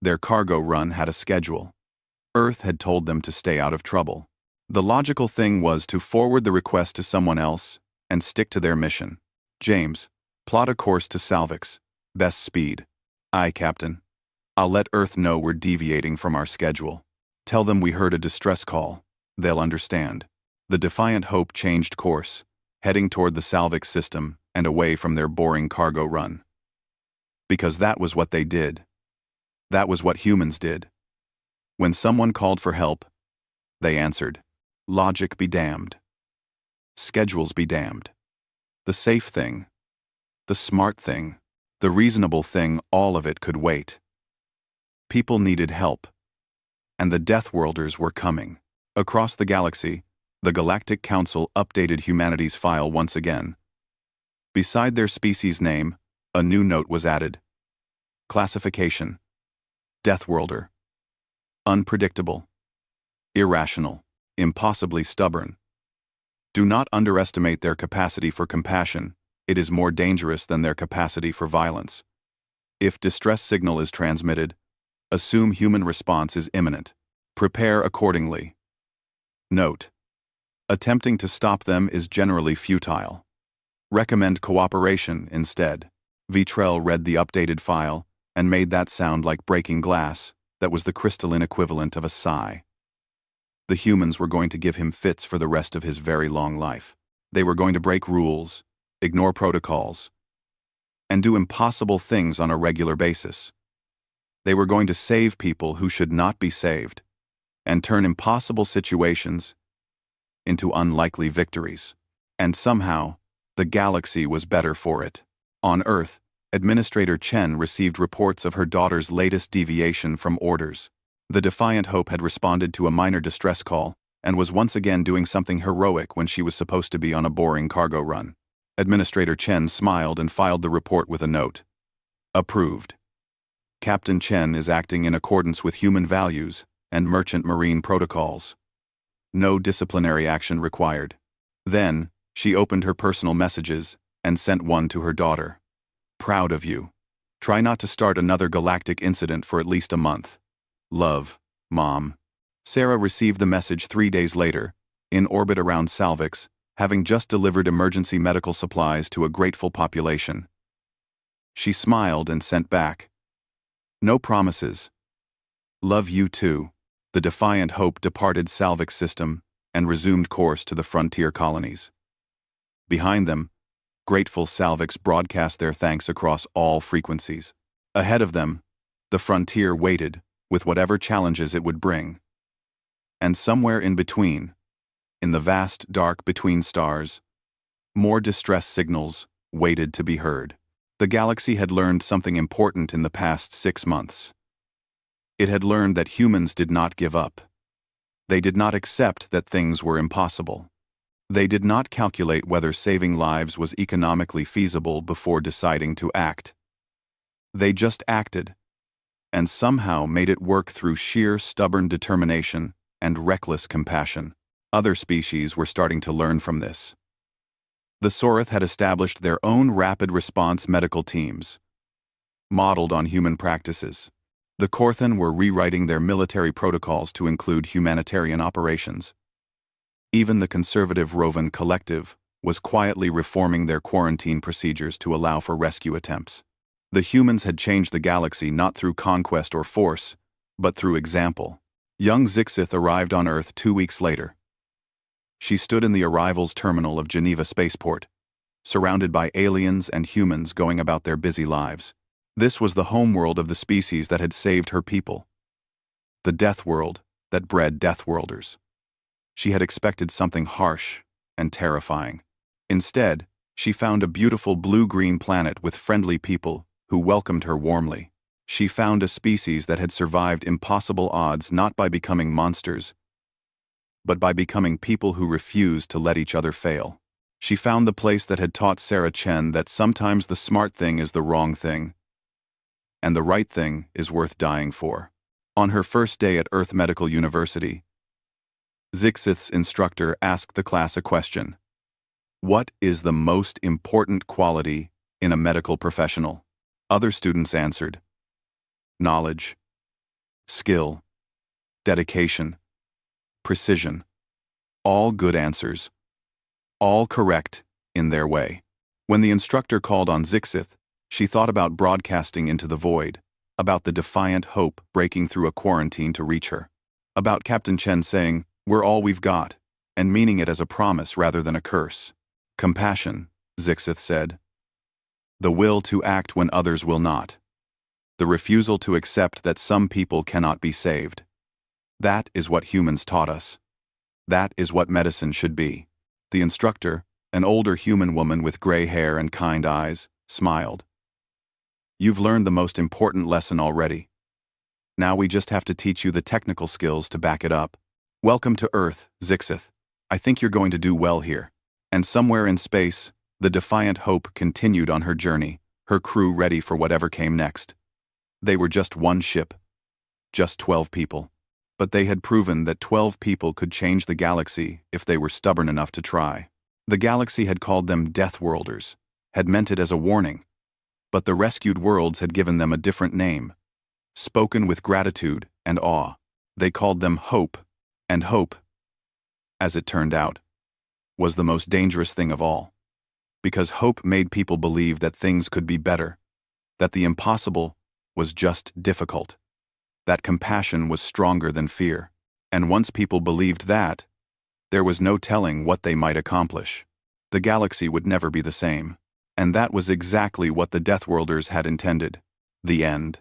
Their cargo run had a schedule. Earth had told them to stay out of trouble. The logical thing was to forward the request to someone else and stick to their mission. "James, plot a course to Salvix. Best speed." "Aye, Captain. I'll let Earth know we're deviating from our schedule. Tell them we heard a distress call. They'll understand." The Defiant Hope changed course, heading toward the Salvix system and away from their boring cargo run. Because that was what they did. That was what humans did. When someone called for help, they answered. Logic be damned. Schedules be damned. The safe thing, the smart thing, the reasonable thing, all of it could wait. People needed help. And the Deathworlders were coming. Across the galaxy, the Galactic Council updated humanity's file once again. Beside their species name, a new note was added. Classification: Deathworlder. Unpredictable. Irrational. Impossibly stubborn. Do not underestimate their capacity for compassion. It is more dangerous than their capacity for violence. If distress signal is transmitted, assume human response is imminent. Prepare accordingly. Note: attempting to stop them is generally futile. Recommend cooperation instead. Vitrell read the updated file and made that sound like breaking glass. That was the crystalline equivalent of a sigh. The humans were going to give him fits for the rest of his very long life. They were going to break rules, ignore protocols, and do impossible things on a regular basis. They were going to save people who should not be saved, and turn impossible situations into unlikely victories. And somehow, the galaxy was better for it. On Earth, Administrator Chen received reports of her daughter's latest deviation from orders. The Defiant Hope had responded to a minor distress call and was once again doing something heroic when she was supposed to be on a boring cargo run. Administrator Chen smiled and filed the report with a note. Approved. Captain Chen is acting in accordance with human values and merchant marine protocols. No disciplinary action required. Then, she opened her personal messages and sent one to her daughter. Proud of you. Try not to start another galactic incident for at least a month. Love, Mom. Sarah received the message 3 days later, in orbit around Salvix, having just delivered emergency medical supplies to a grateful population. She smiled and sent back. No promises. Love you too. The Defiant Hope departed Salvix system and resumed course to the frontier colonies. Behind them, grateful Salvix broadcast their thanks across all frequencies. Ahead of them, the frontier waited, with whatever challenges it would bring. And somewhere in between, in the vast dark between stars, more distress signals waited to be heard. The galaxy had learned something important in the past 6 months. It had learned that humans did not give up. They did not accept that things were impossible. They did not calculate whether saving lives was economically feasible before deciding to act. They just acted, and somehow made it work through sheer stubborn determination and reckless compassion. Other species were starting to learn from this. The Sorith had established their own rapid response medical teams, modeled on human practices. The Korthan were rewriting their military protocols to include humanitarian operations. Even the conservative Rovan Collective was quietly reforming their quarantine procedures to allow for rescue attempts. The humans had changed the galaxy not through conquest or force, but through example. Young Zixith arrived on Earth 2 weeks later. She stood in the arrivals terminal of Geneva Spaceport, surrounded by aliens and humans going about their busy lives. This was the homeworld of the species that had saved her people. The death world that bred Deathworlders. She had expected something harsh and terrifying. Instead, she found a beautiful blue-green planet with friendly people who welcomed her warmly. She found a species that had survived impossible odds not by becoming monsters, but by becoming people who refused to let each other fail. She found the place that had taught Sarah Chen that sometimes the smart thing is the wrong thing, and the right thing is worth dying for. On her first day at Earth Medical University, Zixith's instructor asked the class a question. What is the most important quality in a medical professional? Other students answered. Knowledge, skill, dedication, precision. All good answers. All correct in their way. When the instructor called on Zixith, she thought about broadcasting into the void, about the defiant hope breaking through a quarantine to reach her, about Captain Chen saying, "We're all we've got," and meaning it as a promise rather than a curse. Compassion, Zixith said. The will to act when others will not. The refusal to accept that some people cannot be saved. That is what humans taught us. That is what medicine should be. The instructor, an older human woman with gray hair and kind eyes, smiled. You've learned the most important lesson already. Now we just have to teach you the technical skills to back it up. Welcome to Earth, Zixith. I think you're going to do well here. And somewhere in space, the defiant hope continued on her journey, her crew ready for whatever came next. They were just one ship. Just 12 people. But they had proven that 12 people could change the galaxy if they were stubborn enough to try. The galaxy had called them Deathworlders, had meant it as a warning. But the rescued worlds had given them a different name. Spoken with gratitude and awe, they called them Hope, and hope, as it turned out, was the most dangerous thing of all. Because hope made people believe that things could be better, that the impossible was just difficult, that compassion was stronger than fear, and once people believed that, there was no telling what they might accomplish. The galaxy would never be the same, and that was exactly what the Deathworlders had intended. The end.